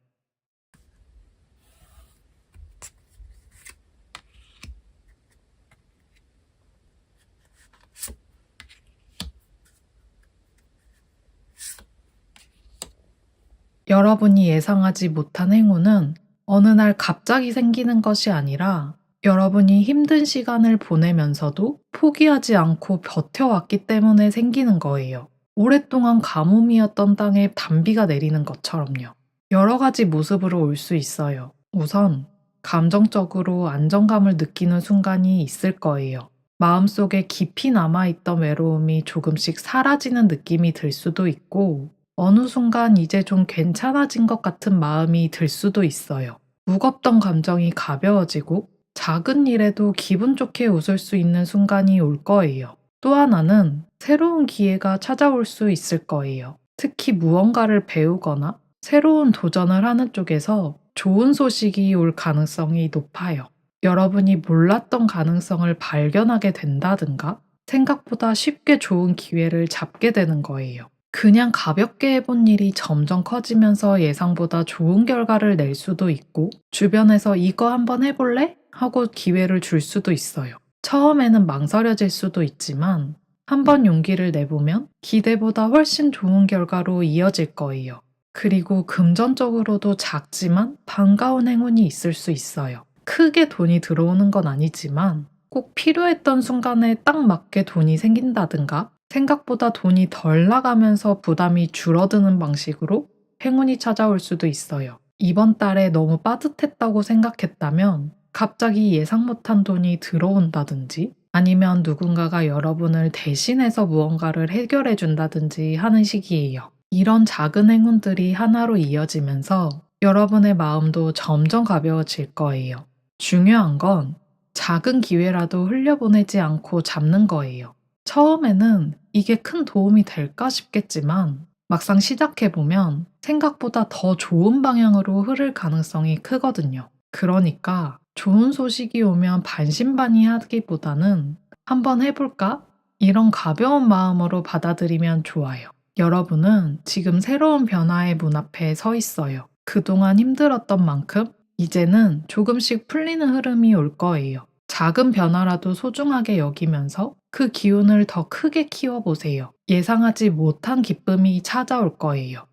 여러분이 예상하지 못한 행운은 어느 날 갑자기 생기는 것이 아니라 여러분이 힘든 시간을 보내면서도 포기하지 않고 버텨왔기 때문에 생기는 거예요. 오랫동안 가뭄이었던 땅에 단비가 내리는 것처럼요. 여러 가지 모습으로 올 수 있어요. 우선 감정적으로 안정감을 느끼는 순간이 있을 거예요. 마음속에 깊이 남아있던 외로움이 조금씩 사라지는 느낌이 들 수도 있고 어느 순간 이제 좀 괜찮아진 것 같은 마음이 들 수도 있어요. 무겁던 감정이 가벼워지고 작은 일에도 기분 좋게 웃을 수 있는 순간이 올 거예요. 또 하나는 새로운 기회가 찾아올 수 있을 거예요. 특히 무언가를 배우거나 새로운 도전을 하는 쪽에서 좋은 소식이 올 가능성이 높아요. 여러분이 몰랐던 가능성을 발견하게 된다든가 생각보다 쉽게 좋은 기회를 잡게 되는 거예요. 그냥 가볍게 해본 일이 점점 커지면서 예상보다 좋은 결과를 낼 수도 있고, 주변에서 이거 한번 해볼래? 하고 기회를 줄 수도 있어요. 처음에는 망설여질 수도 있지만, 한번 용기를 내보면 기대보다 훨씬 좋은 결과로 이어질 거예요. 그리고 금전적으로도 작지만 반가운 행운이 있을 수 있어요. 크게 돈이 들어오는 건 아니지만, 꼭 필요했던 순간에 딱 맞게 돈이 생긴다든가, 생각보다 돈이 덜 나가면서 부담이 줄어드는 방식으로 행운이 찾아올 수도 있어요. 이번 달에 너무 빠듯했다고 생각했다면 갑자기 예상 못한 돈이 들어온다든지, 아니면 누군가가 여러분을 대신해서 무언가를 해결해 준다든지 하는 시기예요. 이런 작은 행운들이 하나로 이어지면서 여러분의 마음도 점점 가벼워질 거예요. 중요한 건 작은 기회라도 흘려보내지 않고 잡는 거예요. 처음에는 이게 큰 도움이 될까 싶겠지만 막상 시작해보면 생각보다 더 좋은 방향으로 흐를 가능성이 크거든요. 그러니까 좋은 소식이 오면 반신반의하기보다는 한번 해볼까? 이런 가벼운 마음으로 받아들이면 좋아요. 여러분은 지금 새로운 변화의 문 앞에 서 있어요. 그동안 힘들었던 만큼 이제는 조금씩 풀리는 흐름이 올 거예요. 작은 변화라도 소중하게 여기면서 그 기운을 더 크게 키워보세요. 예상하지 못한 기쁨이 찾아올 거예요.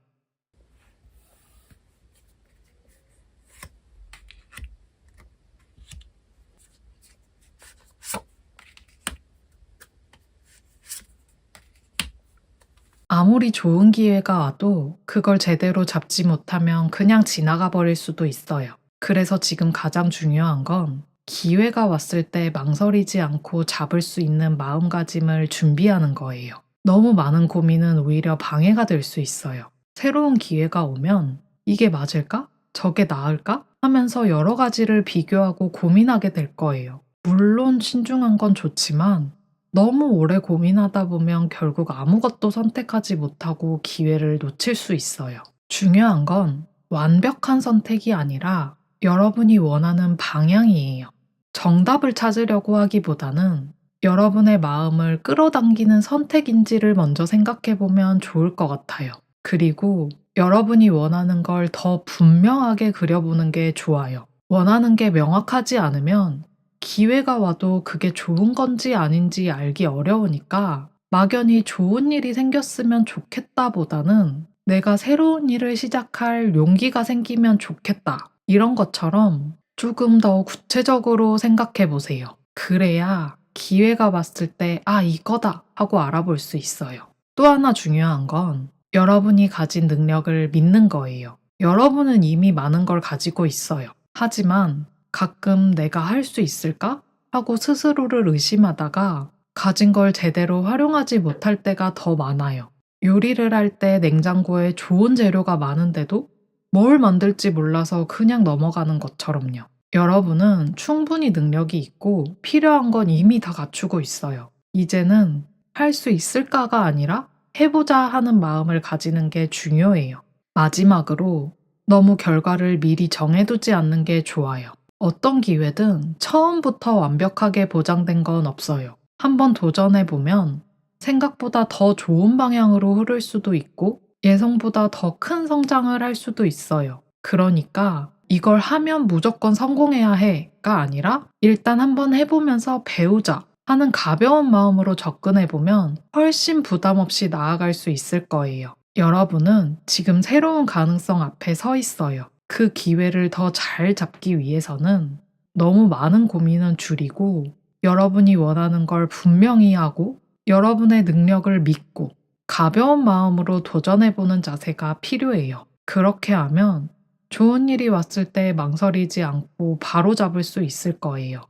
아무리 좋은 기회가 와도 그걸 제대로 잡지 못하면 그냥 지나가 버릴 수도 있어요. 그래서 지금 가장 중요한 건 기회가 왔을 때 망설이지 않고 잡을 수 있는 마음가짐을 준비하는 거예요. 너무 많은 고민은 오히려 방해가 될 수 있어요. 새로운 기회가 오면 이게 맞을까? 저게 나을까? 하면서 여러 가지를 비교하고 고민하게 될 거예요. 물론 신중한 건 좋지만 너무 오래 고민하다 보면 결국 아무것도 선택하지 못하고 기회를 놓칠 수 있어요. 중요한 건 완벽한 선택이 아니라 여러분이 원하는 방향이에요. 정답을 찾으려고 하기보다는 여러분의 마음을 끌어당기는 선택인지를 먼저 생각해 보면 좋을 것 같아요. 그리고 여러분이 원하는 걸 더 분명하게 그려보는 게 좋아요. 원하는 게 명확하지 않으면 기회가 와도 그게 좋은 건지 아닌지 알기 어려우니까 막연히 좋은 일이 생겼으면 좋겠다 보다는 내가 새로운 일을 시작할 용기가 생기면 좋겠다. 이런 것처럼 조금 더 구체적으로 생각해 보세요. 그래야 기회가 왔을 때, 아, 이거다 하고 알아볼 수 있어요. 또 하나 중요한 건 여러분이 가진 능력을 믿는 거예요. 여러분은 이미 많은 걸 가지고 있어요. 하지만 가끔 내가 할 수 있을까? 하고 스스로를 의심하다가 가진 걸 제대로 활용하지 못할 때가 더 많아요. 요리를 할 때 냉장고에 좋은 재료가 많은데도 뭘 만들지 몰라서 그냥 넘어가는 것처럼요. 여러분은 충분히 능력이 있고 필요한 건 이미 다 갖추고 있어요. 이제는 할 수 있을까가 아니라 해보자 하는 마음을 가지는 게 중요해요. 마지막으로 너무 결과를 미리 정해두지 않는 게 좋아요. 어떤 기회든 처음부터 완벽하게 보장된 건 없어요. 한번 도전해보면 생각보다 더 좋은 방향으로 흐를 수도 있고 예상보다 더 큰 성장을 할 수도 있어요. 그러니까 이걸 하면 무조건 성공해야 해가 아니라 일단 한번 해보면서 배우자 하는 가벼운 마음으로 접근해보면 훨씬 부담 없이 나아갈 수 있을 거예요. 여러분은 지금 새로운 가능성 앞에 서 있어요. 그 기회를 더 잘 잡기 위해서는 너무 많은 고민은 줄이고 여러분이 원하는 걸 분명히 하고 여러분의 능력을 믿고 가벼운 마음으로 도전해보는 자세가 필요해요. 그렇게 하면 좋은 일이 왔을 때 망설이지 않고 바로 잡을 수 있을 거예요.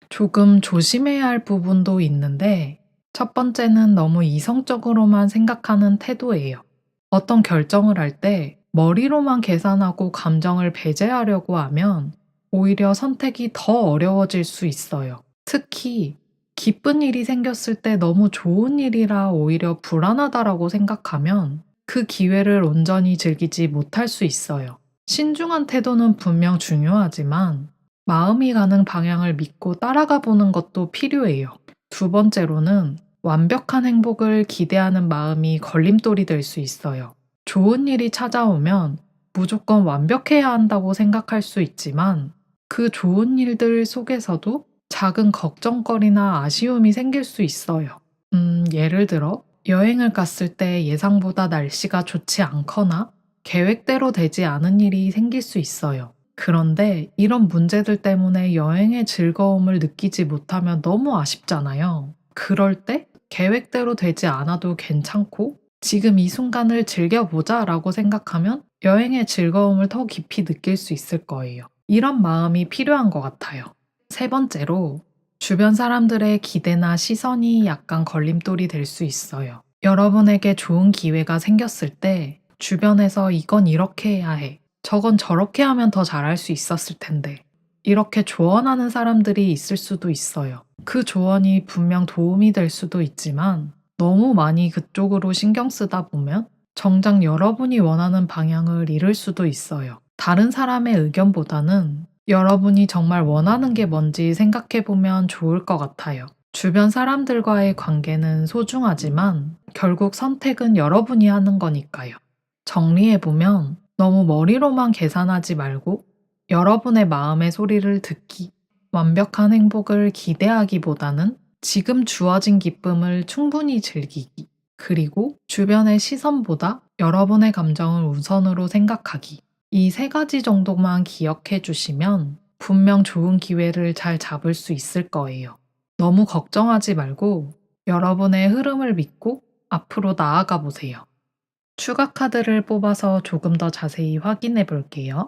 조금 조심해야 할 부분도 있는데, 첫 번째는 너무 이성적으로만 생각하는 태도예요. 어떤 결정을 할 때 머리로만 계산하고 감정을 배제하려고 하면 오히려 선택이 더 어려워질 수 있어요. 특히 기쁜 일이 생겼을 때 너무 좋은 일이라 오히려 불안하다라고 생각하면 그 기회를 온전히 즐기지 못할 수 있어요. 신중한 태도는 분명 중요하지만 마음이 가는 방향을 믿고 따라가 보는 것도 필요해요. 두 번째로는 완벽한 행복을 기대하는 마음이 걸림돌이 될 수 있어요. 좋은 일이 찾아오면 무조건 완벽해야 한다고 생각할 수 있지만 그 좋은 일들 속에서도 작은 걱정거리나 아쉬움이 생길 수 있어요. 예를 들어 여행을 갔을 때 예상보다 날씨가 좋지 않거나 계획대로 되지 않은 일이 생길 수 있어요. 그런데 이런 문제들 때문에 여행의 즐거움을 느끼지 못하면 너무 아쉽잖아요. 그럴 때 계획대로 되지 않아도 괜찮고 지금 이 순간을 즐겨보자 라고 생각하면 여행의 즐거움을 더 깊이 느낄 수 있을 거예요. 이런 마음이 필요한 것 같아요. 세 번째로, 주변 사람들의 기대나 시선이 약간 걸림돌이 될 수 있어요. 여러분에게 좋은 기회가 생겼을 때 주변에서 이건 이렇게 해야 해. 저건 저렇게 하면 더 잘할 수 있었을 텐데. 이렇게 조언하는 사람들이 있을 수도 있어요. 그 조언이 분명 도움이 될 수도 있지만 너무 많이 그쪽으로 신경 쓰다 보면 정작 여러분이 원하는 방향을 잃을 수도 있어요. 다른 사람의 의견보다는 여러분이 정말 원하는 게 뭔지 생각해 보면 좋을 것 같아요. 주변 사람들과의 관계는 소중하지만 결국 선택은 여러분이 하는 거니까요. 정리해 보면 너무 머리로만 계산하지 말고 여러분의 마음의 소리를 듣기, 완벽한 행복을 기대하기보다는 지금 주어진 기쁨을 충분히 즐기기, 그리고 주변의 시선보다 여러분의 감정을 우선으로 생각하기. 이 세 가지 정도만 기억해 주시면 분명 좋은 기회를 잘 잡을 수 있을 거예요. 너무 걱정하지 말고 여러분의 흐름을 믿고 앞으로 나아가 보세요. 추가 카드를 뽑아서 조금 더 자세히 확인해 볼게요.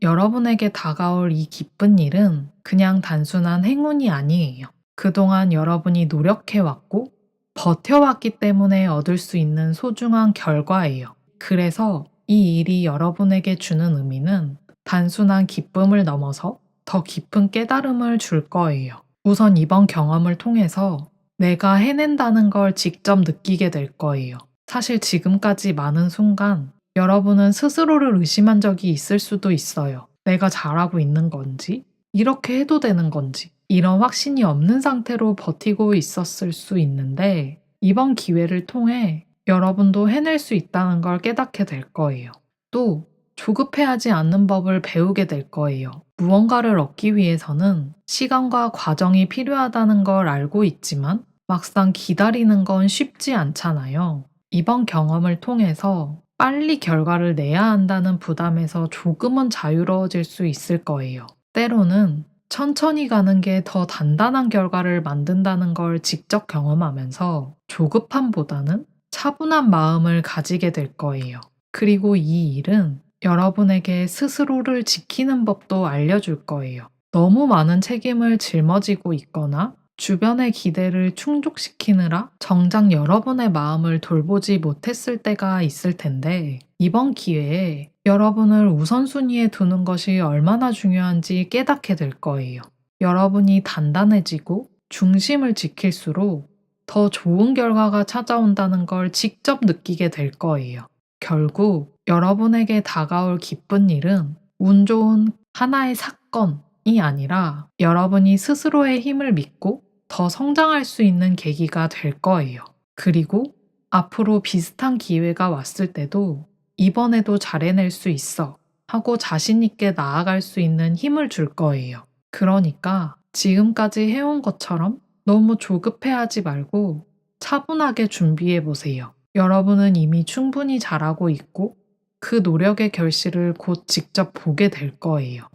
여러분에게 다가올 이 기쁜 일은 그냥 단순한 행운이 아니에요. 그동안 여러분이 노력해왔고 버텨왔기 때문에 얻을 수 있는 소중한 결과예요. 그래서 이 일이 여러분에게 주는 의미는 단순한 기쁨을 넘어서 더 깊은 깨달음을 줄 거예요. 우선 이번 경험을 통해서 내가 해낸다는 걸 직접 느끼게 될 거예요. 사실 지금까지 많은 순간 여러분은 스스로를 의심한 적이 있을 수도 있어요. 내가 잘하고 있는 건지, 이렇게 해도 되는 건지, 이런 확신이 없는 상태로 버티고 있었을 수 있는데, 이번 기회를 통해 여러분도 해낼 수 있다는 걸 깨닫게 될 거예요. 또, 조급해하지 않는 법을 배우게 될 거예요. 무언가를 얻기 위해서는 시간과 과정이 필요하다는 걸 알고 있지만, 막상 기다리는 건 쉽지 않잖아요. 이번 경험을 통해서 빨리 결과를 내야 한다는 부담에서 조금은 자유로워질 수 있을 거예요. 때로는 천천히 가는 게 더 단단한 결과를 만든다는 걸 직접 경험하면서 조급함보다는 차분한 마음을 가지게 될 거예요. 그리고 이 일은 여러분에게 스스로를 지키는 법도 알려줄 거예요. 너무 많은 책임을 짊어지고 있거나 주변의 기대를 충족시키느라 정작 여러분의 마음을 돌보지 못했을 때가 있을 텐데 이번 기회에 여러분을 우선순위에 두는 것이 얼마나 중요한지 깨닫게 될 거예요. 여러분이 단단해지고 중심을 지킬수록 더 좋은 결과가 찾아온다는 걸 직접 느끼게 될 거예요. 결국 여러분에게 다가올 기쁜 일은 운 좋은 하나의 사건이 아니라 여러분이 스스로의 힘을 믿고 더 성장할 수 있는 계기가 될 거예요. 그리고 앞으로 비슷한 기회가 왔을 때도 이번에도 잘 해낼 수 있어 하고 자신 있게 나아갈 수 있는 힘을 줄 거예요. 그러니까 지금까지 해온 것처럼 너무 조급해하지 말고 차분하게 준비해 보세요. 여러분은 이미 충분히 잘하고 있고 그 노력의 결실을 곧 직접 보게 될 거예요.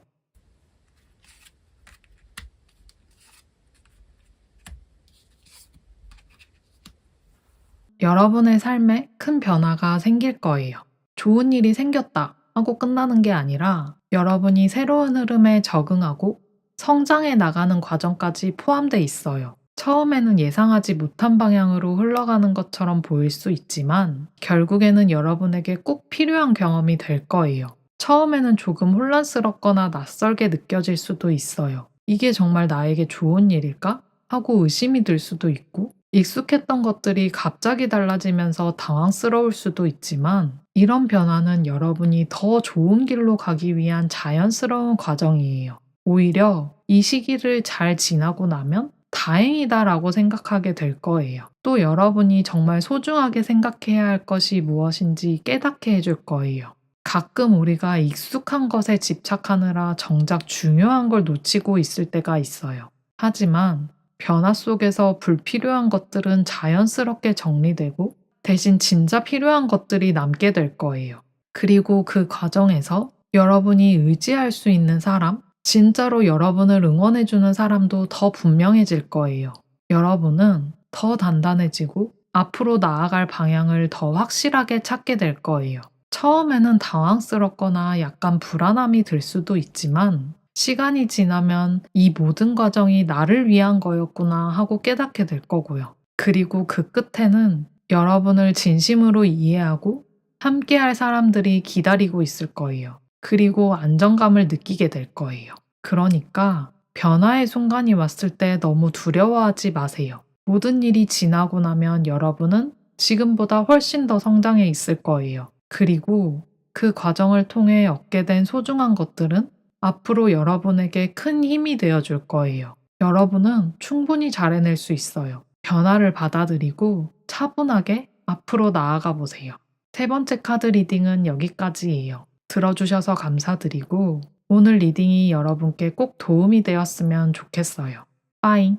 여러분의 삶에 큰 변화가 생길 거예요. 좋은 일이 생겼다 하고 끝나는 게 아니라 여러분이 새로운 흐름에 적응하고 성장해 나가는 과정까지 포함돼 있어요. 처음에는 예상하지 못한 방향으로 흘러가는 것처럼 보일 수 있지만 결국에는 여러분에게 꼭 필요한 경험이 될 거예요. 처음에는 조금 혼란스럽거나 낯설게 느껴질 수도 있어요. 이게 정말 나에게 좋은 일일까? 하고 의심이 들 수도 있고 익숙했던 것들이 갑자기 달라지면서 당황스러울 수도 있지만 이런 변화는 여러분이 더 좋은 길로 가기 위한 자연스러운 과정이에요. 오히려 이 시기를 잘 지나고 나면 다행이다라고 생각하게 될 거예요. 또 여러분이 정말 소중하게 생각해야 할 것이 무엇인지 깨닫게 해줄 거예요. 가끔 우리가 익숙한 것에 집착하느라 정작 중요한 걸 놓치고 있을 때가 있어요. 하지만 변화 속에서 불필요한 것들은 자연스럽게 정리되고 대신 진짜 필요한 것들이 남게 될 거예요. 그리고 그 과정에서 여러분이 의지할 수 있는 사람, 진짜로 여러분을 응원해주는 사람도 더 분명해질 거예요. 여러분은 더 단단해지고 앞으로 나아갈 방향을 더 확실하게 찾게 될 거예요. 처음에는 당황스럽거나 약간 불안함이 들 수도 있지만 시간이 지나면 이 모든 과정이 나를 위한 거였구나 하고 깨닫게 될 거고요. 그리고 그 끝에는 여러분을 진심으로 이해하고 함께할 사람들이 기다리고 있을 거예요. 그리고 안정감을 느끼게 될 거예요. 그러니까 변화의 순간이 왔을 때 너무 두려워하지 마세요. 모든 일이 지나고 나면 여러분은 지금보다 훨씬 더 성장해 있을 거예요. 그리고 그 과정을 통해 얻게 된 소중한 것들은 앞으로 여러분에게 큰 힘이 되어 줄 거예요. 여러분은 충분히 잘 해낼 수 있어요. 변화를 받아들이고 차분하게 앞으로 나아가 보세요. 세 번째 카드 리딩은 여기까지예요. 들어주셔서 감사드리고 오늘 리딩이 여러분께 꼭 도움이 되었으면 좋겠어요. 빠잉!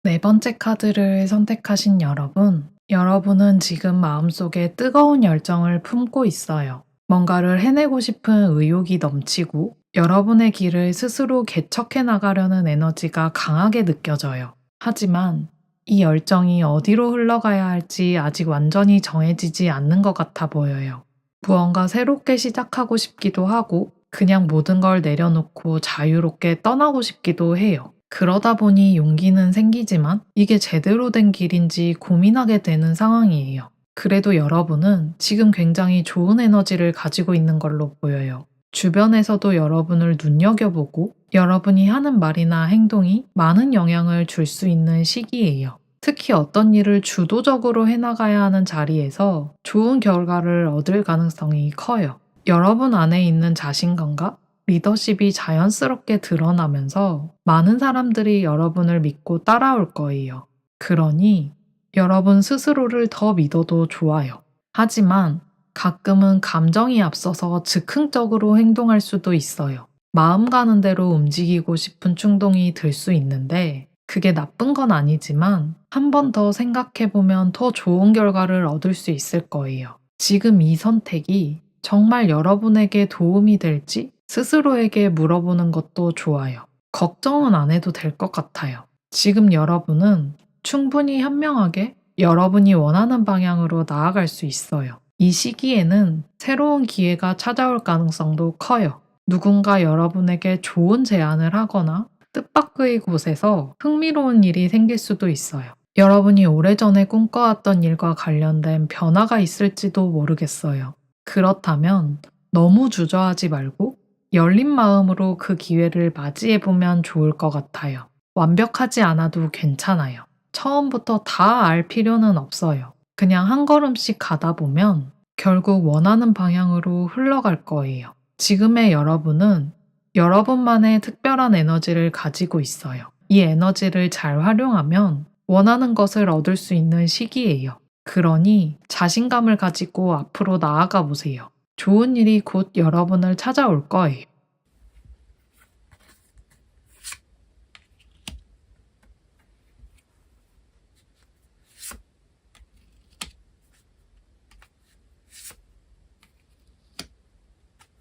네 번째 카드를 선택하신 여러분은 지금 마음속에 뜨거운 열정을 품고 있어요. 뭔가를 해내고 싶은 의욕이 넘치고 여러분의 길을 스스로 개척해 나가려는 에너지가 강하게 느껴져요. 하지만 이 열정이 어디로 흘러가야 할지 아직 완전히 정해지지 않는 것 같아 보여요. 무언가 새롭게 시작하고 싶기도 하고 그냥 모든 걸 내려놓고 자유롭게 떠나고 싶기도 해요. 그러다 보니 용기는 생기지만 이게 제대로 된 길인지 고민하게 되는 상황이에요. 그래도 여러분은 지금 굉장히 좋은 에너지를 가지고 있는 걸로 보여요. 주변에서도 여러분을 눈여겨보고 여러분이 하는 말이나 행동이 많은 영향을 줄 수 있는 시기예요. 특히 어떤 일을 주도적으로 해나가야 하는 자리에서 좋은 결과를 얻을 가능성이 커요. 여러분 안에 있는 자신감과 리더십이 자연스럽게 드러나면서 많은 사람들이 여러분을 믿고 따라올 거예요. 그러니 여러분 스스로를 더 믿어도 좋아요. 하지만 가끔은 감정이 앞서서 즉흥적으로 행동할 수도 있어요. 마음 가는 대로 움직이고 싶은 충동이 들 수 있는데 그게 나쁜 건 아니지만 한 번 더 생각해보면 더 좋은 결과를 얻을 수 있을 거예요. 지금 이 선택이 정말 여러분에게 도움이 될지 스스로에게 물어보는 것도 좋아요. 걱정은 안 해도 될 것 같아요. 지금 여러분은 충분히 현명하게 여러분이 원하는 방향으로 나아갈 수 있어요. 이 시기에는 새로운 기회가 찾아올 가능성도 커요. 누군가 여러분에게 좋은 제안을 하거나 뜻밖의 곳에서 흥미로운 일이 생길 수도 있어요. 여러분이 오래전에 꿈꿔왔던 일과 관련된 변화가 있을지도 모르겠어요. 그렇다면 너무 주저하지 말고 열린 마음으로 그 기회를 맞이해보면 좋을 것 같아요. 완벽하지 않아도 괜찮아요. 처음부터 다 알 필요는 없어요. 그냥 한 걸음씩 가다 보면 결국 원하는 방향으로 흘러갈 거예요. 지금의 여러분은 여러분만의 특별한 에너지를 가지고 있어요. 이 에너지를 잘 활용하면 원하는 것을 얻을 수 있는 시기예요. 그러니 자신감을 가지고 앞으로 나아가 보세요. 좋은 일이 곧 여러분을 찾아올 거예요.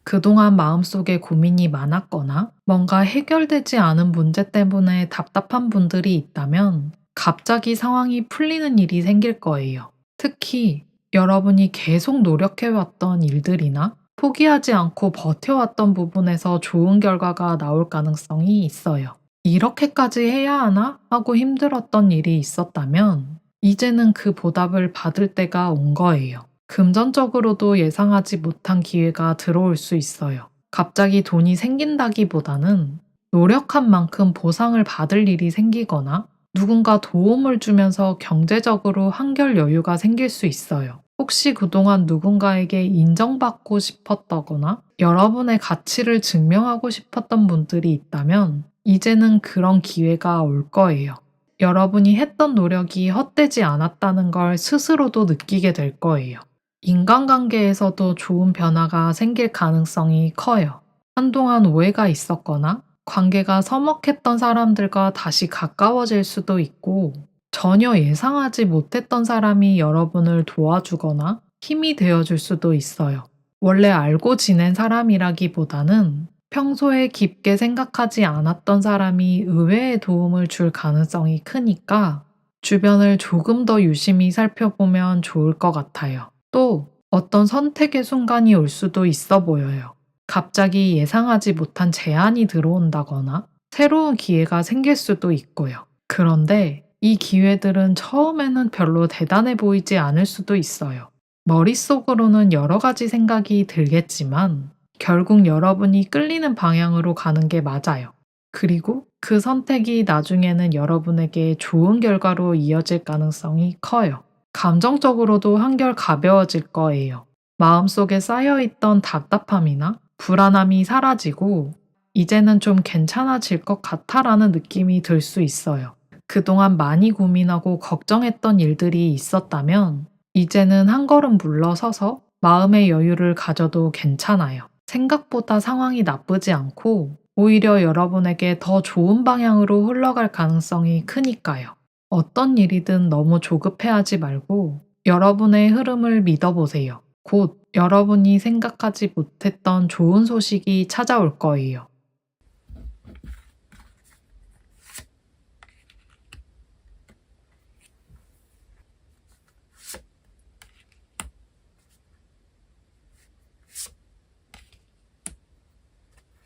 그동안 마음속에 고민이 많았거나 뭔가 해결되지 않은 문제 때문에 답답한 분들이 있다면 갑자기 상황이 풀리는 일이 생길 거예요. 특히 여러분이 계속 노력해왔던 일들이나 포기하지 않고 버텨왔던 부분에서 좋은 결과가 나올 가능성이 있어요. 이렇게까지 해야 하나? 하고 힘들었던 일이 있었다면 이제는 그 보답을 받을 때가 온 거예요. 금전적으로도 예상하지 못한 기회가 들어올 수 있어요. 갑자기 돈이 생긴다기보다는 노력한 만큼 보상을 받을 일이 생기거나 누군가 도움을 주면서 경제적으로 한결 여유가 생길 수 있어요. 혹시 그동안 누군가에게 인정받고 싶었다거나 여러분의 가치를 증명하고 싶었던 분들이 있다면 이제는 그런 기회가 올 거예요. 여러분이 했던 노력이 헛되지 않았다는 걸 스스로도 느끼게 될 거예요. 인간관계에서도 좋은 변화가 생길 가능성이 커요. 한동안 오해가 있었거나 관계가 서먹했던 사람들과 다시 가까워질 수도 있고 전혀 예상하지 못했던 사람이 여러분을 도와주거나 힘이 되어줄 수도 있어요. 원래 알고 지낸 사람이라기보다는 평소에 깊게 생각하지 않았던 사람이 의외의 도움을 줄 가능성이 크니까 주변을 조금 더 유심히 살펴보면 좋을 것 같아요. 또 어떤 선택의 순간이 올 수도 있어 보여요. 갑자기 예상하지 못한 제안이 들어온다거나 새로운 기회가 생길 수도 있고요. 그런데 이 기회들은 처음에는 별로 대단해 보이지 않을 수도 있어요. 머릿속으로는 여러 가지 생각이 들겠지만 결국 여러분이 끌리는 방향으로 가는 게 맞아요. 그리고 그 선택이 나중에는 여러분에게 좋은 결과로 이어질 가능성이 커요. 감정적으로도 한결 가벼워질 거예요. 마음속에 쌓여있던 답답함이나 불안함이 사라지고 이제는 좀 괜찮아질 것 같아라는 느낌이 들 수 있어요. 그동안 많이 고민하고 걱정했던 일들이 있었다면 이제는 한 걸음 물러서서 마음의 여유를 가져도 괜찮아요. 생각보다 상황이 나쁘지 않고 오히려 여러분에게 더 좋은 방향으로 흘러갈 가능성이 크니까요. 어떤 일이든 너무 조급해하지 말고 여러분의 흐름을 믿어보세요. 곧 여러분이 생각하지 못했던 좋은 소식이 찾아올 거예요.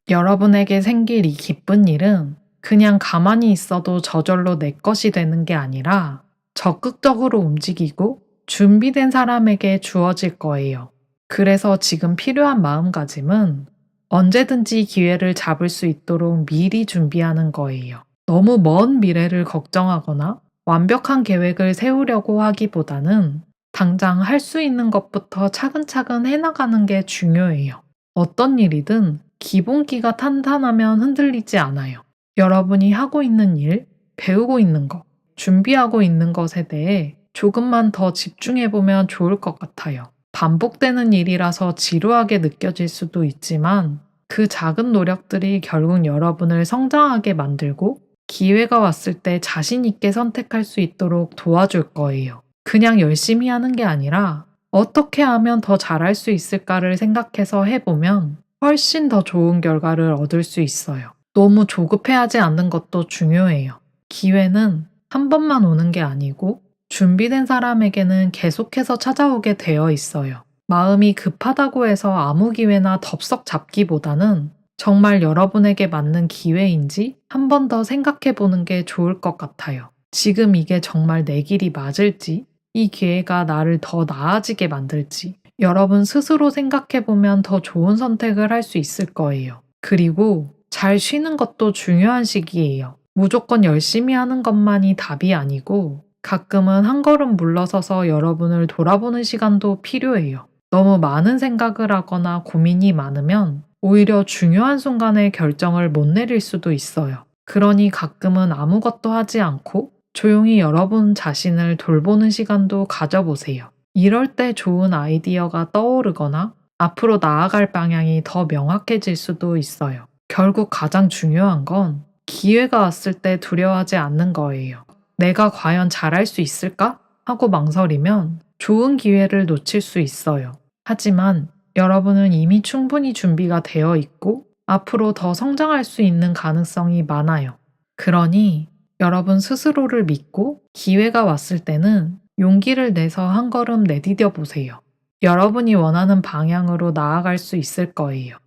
여러분에게 생길 이 기쁜 일은 그냥 가만히 있어도 저절로 내 것이 되는 게 아니라 적극적으로 움직이고 준비된 사람에게 주어질 거예요. 그래서 지금 필요한 마음가짐은 언제든지 기회를 잡을 수 있도록 미리 준비하는 거예요. 너무 먼 미래를 걱정하거나 완벽한 계획을 세우려고 하기보다는 당장 할 수 있는 것부터 차근차근 해나가는 게 중요해요. 어떤 일이든 기본기가 탄탄하면 흔들리지 않아요. 여러분이 하고 있는 일, 배우고 있는 것, 준비하고 있는 것에 대해 조금만 더 집중해보면 좋을 것 같아요. 반복되는 일이라서 지루하게 느껴질 수도 있지만 그 작은 노력들이 결국 여러분을 성장하게 만들고 기회가 왔을 때 자신 있게 선택할 수 있도록 도와줄 거예요. 그냥 열심히 하는 게 아니라 어떻게 하면 더 잘할 수 있을까를 생각해서 해보면 훨씬 더 좋은 결과를 얻을 수 있어요. 너무 조급해하지 않는 것도 중요해요. 기회는 한 번만 오는 게 아니고 준비된 사람에게는 계속해서 찾아오게 되어 있어요. 마음이 급하다고 해서 아무 기회나 덥석 잡기보다는 정말 여러분에게 맞는 기회인지 한 번 더 생각해 보는 게 좋을 것 같아요. 지금 이게 정말 내 길이 맞을지, 이 기회가 나를 더 나아지게 만들지, 여러분 스스로 생각해 보면 더 좋은 선택을 할 수 있을 거예요. 그리고 잘 쉬는 것도 중요한 시기예요. 무조건 열심히 하는 것만이 답이 아니고 가끔은 한 걸음 물러서서 여러분을 돌아보는 시간도 필요해요. 너무 많은 생각을 하거나 고민이 많으면 오히려 중요한 순간에 결정을 못 내릴 수도 있어요. 그러니 가끔은 아무것도 하지 않고 조용히 여러분 자신을 돌보는 시간도 가져보세요. 이럴 때 좋은 아이디어가 떠오르거나 앞으로 나아갈 방향이 더 명확해질 수도 있어요. 결국 가장 중요한 건 기회가 왔을 때 두려워하지 않는 거예요. 내가 과연 잘할 수 있을까? 하고 망설이면 좋은 기회를 놓칠 수 있어요. 하지만 여러분은 이미 충분히 준비가 되어 있고 앞으로 더 성장할 수 있는 가능성이 많아요. 그러니 여러분 스스로를 믿고 기회가 왔을 때는 용기를 내서 한 걸음 내디뎌 보세요. 여러분이 원하는 방향으로 나아갈 수 있을 거예요.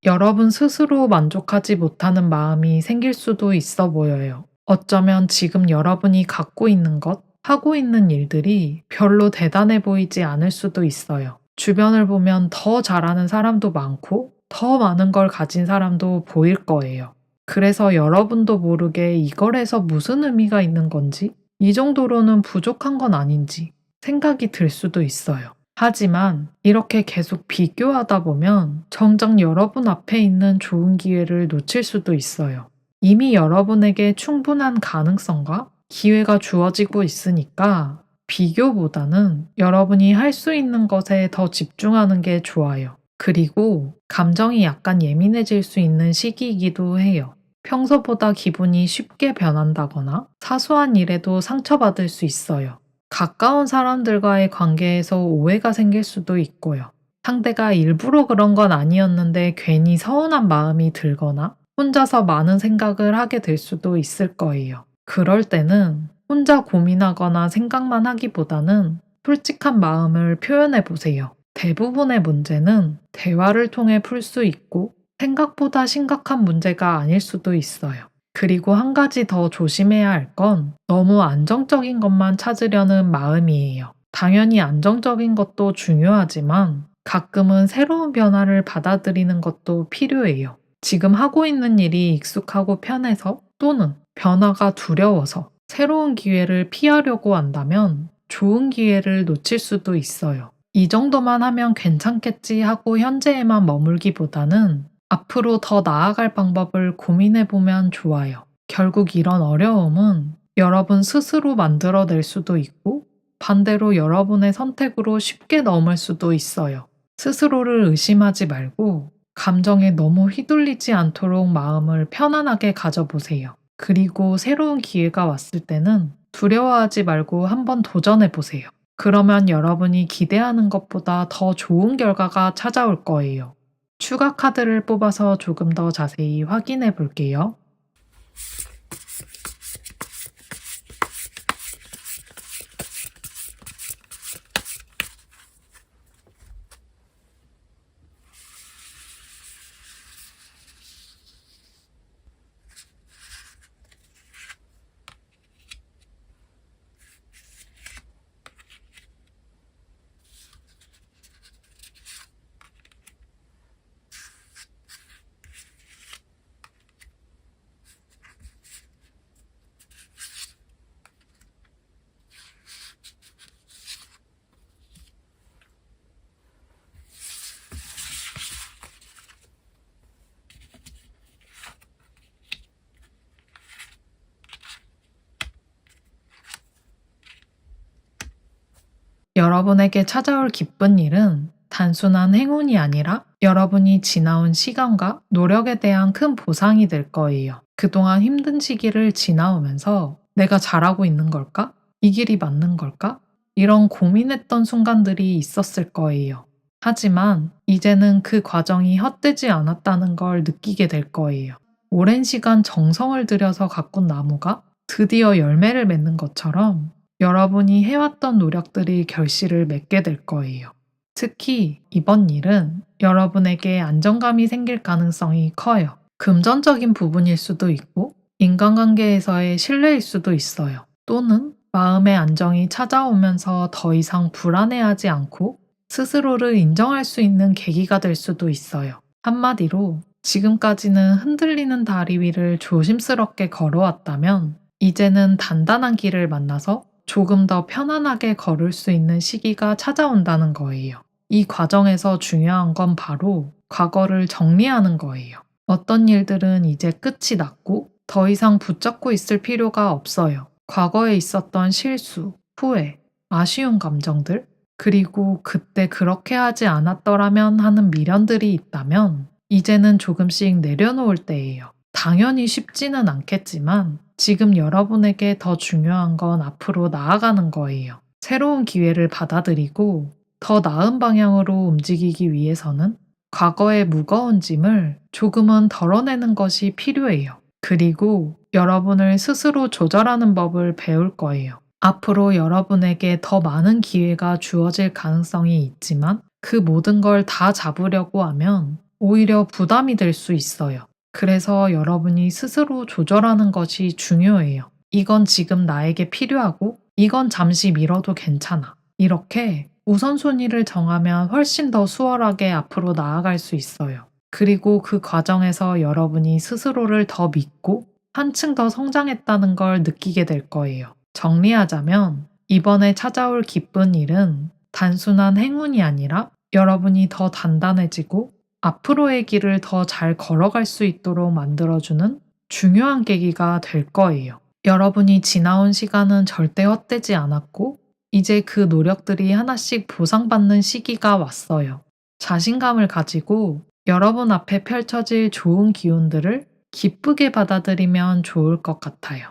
여러분 스스로 만족하지 못하는 마음이 생길 수도 있어 보여요. 어쩌면 지금 여러분이 갖고 있는 것, 하고 있는 일들이 별로 대단해 보이지 않을 수도 있어요. 주변을 보면 더 잘하는 사람도 많고 더 많은 걸 가진 사람도 보일 거예요. 그래서 여러분도 모르게 이걸 해서 무슨 의미가 있는 건지, 이 정도로는 부족한 건 아닌지 생각이 들 수도 있어요. 하지만 이렇게 계속 비교하다 보면 정작 여러분 앞에 있는 좋은 기회를 놓칠 수도 있어요. 이미 여러분에게 충분한 가능성과 기회가 주어지고 있으니까 비교보다는 여러분이 할 수 있는 것에 더 집중하는 게 좋아요. 그리고 감정이 약간 예민해질 수 있는 시기이기도 해요. 평소보다 기분이 쉽게 변한다거나 사소한 일에도 상처받을 수 있어요. 가까운 사람들과의 관계에서 오해가 생길 수도 있고요. 상대가 일부러 그런 건 아니었는데 괜히 서운한 마음이 들거나 혼자서 많은 생각을 하게 될 수도 있을 거예요. 그럴 때는 혼자 고민하거나 생각만 하기보다는 솔직한 마음을 표현해 보세요. 대부분의 문제는 대화를 통해 풀 수 있고 생각보다 심각한 문제가 아닐 수도 있어요. 그리고 한 가지 더 조심해야 할 건 너무 안정적인 것만 찾으려는 마음이에요. 당연히 안정적인 것도 중요하지만 가끔은 새로운 변화를 받아들이는 것도 필요해요. 지금 하고 있는 일이 익숙하고 편해서 또는 변화가 두려워서 새로운 기회를 피하려고 한다면 좋은 기회를 놓칠 수도 있어요. 이 정도만 하면 괜찮겠지 하고 현재에만 머물기보다는 앞으로 더 나아갈 방법을 고민해 보면 좋아요. 결국 이런 어려움은 여러분 스스로 만들어낼 수도 있고 반대로 여러분의 선택으로 쉽게 넘을 수도 있어요. 스스로를 의심하지 말고 감정에 너무 휘둘리지 않도록 마음을 편안하게 가져보세요. 그리고 새로운 기회가 왔을 때는 두려워하지 말고 한번 도전해 보세요. 그러면 여러분이 기대하는 것보다 더 좋은 결과가 찾아올 거예요. 추가 카드를 뽑아서 조금 더 자세히 확인해 볼게요. 여러분에게 찾아올 기쁜 일은 단순한 행운이 아니라 여러분이 지나온 시간과 노력에 대한 큰 보상이 될 거예요. 그동안 힘든 시기를 지나오면서 내가 잘하고 있는 걸까? 이 길이 맞는 걸까? 이런 고민했던 순간들이 있었을 거예요. 하지만 이제는 그 과정이 헛되지 않았다는 걸 느끼게 될 거예요. 오랜 시간 정성을 들여서 가꾼 나무가 드디어 열매를 맺는 것처럼 여러분이 해왔던 노력들이 결실을 맺게 될 거예요. 특히 이번 일은 여러분에게 안정감이 생길 가능성이 커요. 금전적인 부분일 수도 있고, 인간관계에서의 신뢰일 수도 있어요. 또는 마음의 안정이 찾아오면서 더 이상 불안해하지 않고 스스로를 인정할 수 있는 계기가 될 수도 있어요. 한마디로 지금까지는 흔들리는 다리 위를 조심스럽게 걸어왔다면 이제는 단단한 길을 만나서 조금 더 편안하게 걸을 수 있는 시기가 찾아온다는 거예요. 이 과정에서 중요한 건 바로 과거를 정리하는 거예요. 어떤 일들은 이제 끝이 났고 더 이상 붙잡고 있을 필요가 없어요. 과거에 있었던 실수, 후회, 아쉬운 감정들, 그리고 그때 그렇게 하지 않았더라면 하는 미련들이 있다면 이제는 조금씩 내려놓을 때예요. 당연히 쉽지는 않겠지만 지금 여러분에게 더 중요한 건 앞으로 나아가는 거예요. 새로운 기회를 받아들이고 더 나은 방향으로 움직이기 위해서는 과거의 무거운 짐을 조금은 덜어내는 것이 필요해요. 그리고 여러분을 스스로 조절하는 법을 배울 거예요. 앞으로 여러분에게 더 많은 기회가 주어질 가능성이 있지만 그 모든 걸 다 잡으려고 하면 오히려 부담이 될 수 있어요. 그래서 여러분이 스스로 조절하는 것이 중요해요. 이건 지금 나에게 필요하고 이건 잠시 미뤄도 괜찮아. 이렇게 우선순위를 정하면 훨씬 더 수월하게 앞으로 나아갈 수 있어요. 그리고 그 과정에서 여러분이 스스로를 더 믿고 한층 더 성장했다는 걸 느끼게 될 거예요. 정리하자면 이번에 찾아올 기쁜 일은 단순한 행운이 아니라 여러분이 더 단단해지고 앞으로의 길을 더 잘 걸어갈 수 있도록 만들어주는 중요한 계기가 될 거예요. 여러분이 지나온 시간은 절대 헛되지 않았고 이제 그 노력들이 하나씩 보상받는 시기가 왔어요. 자신감을 가지고 여러분 앞에 펼쳐질 좋은 기운들을 기쁘게 받아들이면 좋을 것 같아요.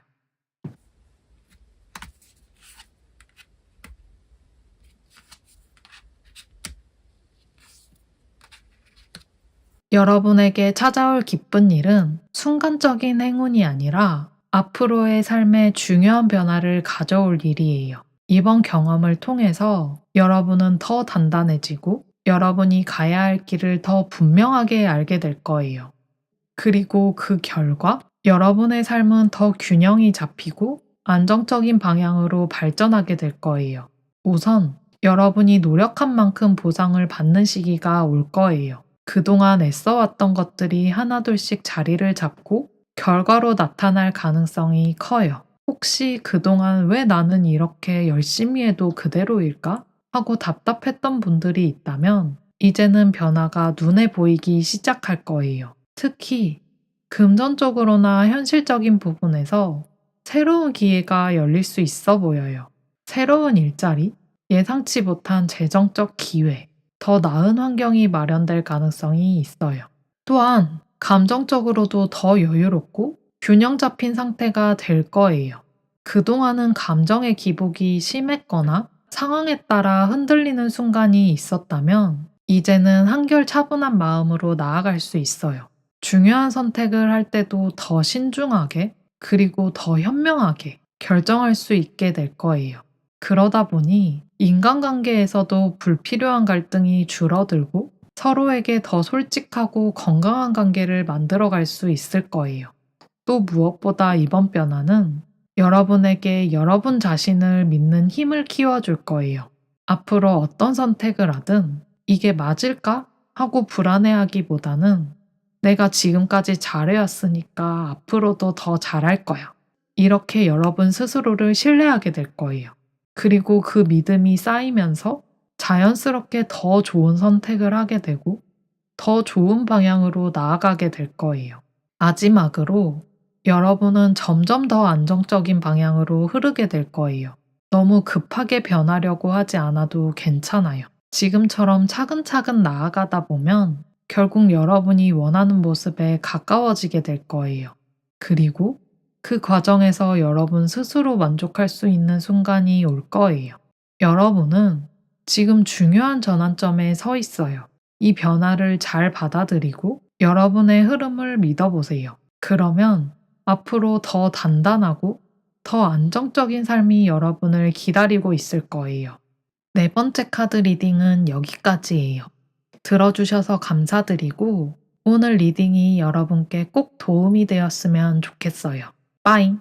여러분에게 찾아올 기쁜 일은 순간적인 행운이 아니라 앞으로의 삶에 중요한 변화를 가져올 일이에요. 이번 경험을 통해서 여러분은 더 단단해지고 여러분이 가야 할 길을 더 분명하게 알게 될 거예요. 그리고 그 결과 여러분의 삶은 더 균형이 잡히고 안정적인 방향으로 발전하게 될 거예요. 우선 여러분이 노력한 만큼 보상을 받는 시기가 올 거예요. 그동안 애써왔던 것들이 하나둘씩 자리를 잡고 결과로 나타날 가능성이 커요. 혹시 그동안 왜 나는 이렇게 열심히 해도 그대로일까? 하고 답답했던 분들이 있다면 이제는 변화가 눈에 보이기 시작할 거예요. 특히 금전적으로나 현실적인 부분에서 새로운 기회가 열릴 수 있어 보여요. 새로운 일자리, 예상치 못한 재정적 기회, 더 나은 환경이 마련될 가능성이 있어요. 또한 감정적으로도 더 여유롭고 균형 잡힌 상태가 될 거예요. 그동안은 감정의 기복이 심했거나 상황에 따라 흔들리는 순간이 있었다면 이제는 한결 차분한 마음으로 나아갈 수 있어요. 중요한 선택을 할 때도 더 신중하게 그리고 더 현명하게 결정할 수 있게 될 거예요. 그러다 보니 인간관계에서도 불필요한 갈등이 줄어들고 서로에게 더 솔직하고 건강한 관계를 만들어갈 수 있을 거예요. 또 무엇보다 이번 변화는 여러분에게 여러분 자신을 믿는 힘을 키워줄 거예요. 앞으로 어떤 선택을 하든 이게 맞을까? 하고 불안해하기보다는 내가 지금까지 잘해왔으니까 앞으로도 더 잘할 거야. 이렇게 여러분 스스로를 신뢰하게 될 거예요. 그리고 그 믿음이 쌓이면서 자연스럽게 더 좋은 선택을 하게 되고 더 좋은 방향으로 나아가게 될 거예요. 마지막으로 여러분은 점점 더 안정적인 방향으로 흐르게 될 거예요. 너무 급하게 변하려고 하지 않아도 괜찮아요. 지금처럼 차근차근 나아가다 보면 결국 여러분이 원하는 모습에 가까워지게 될 거예요. 그리고 그 과정에서 여러분 스스로 만족할 수 있는 순간이 올 거예요. 여러분은 지금 중요한 전환점에 서 있어요. 이 변화를 잘 받아들이고 여러분의 흐름을 믿어보세요. 그러면 앞으로 더 단단하고 더 안정적인 삶이 여러분을 기다리고 있을 거예요. 네 번째 카드 리딩은 여기까지예요. 들어주셔서 감사드리고 오늘 리딩이 여러분께 꼭 도움이 되었으면 좋겠어요. 빠잉!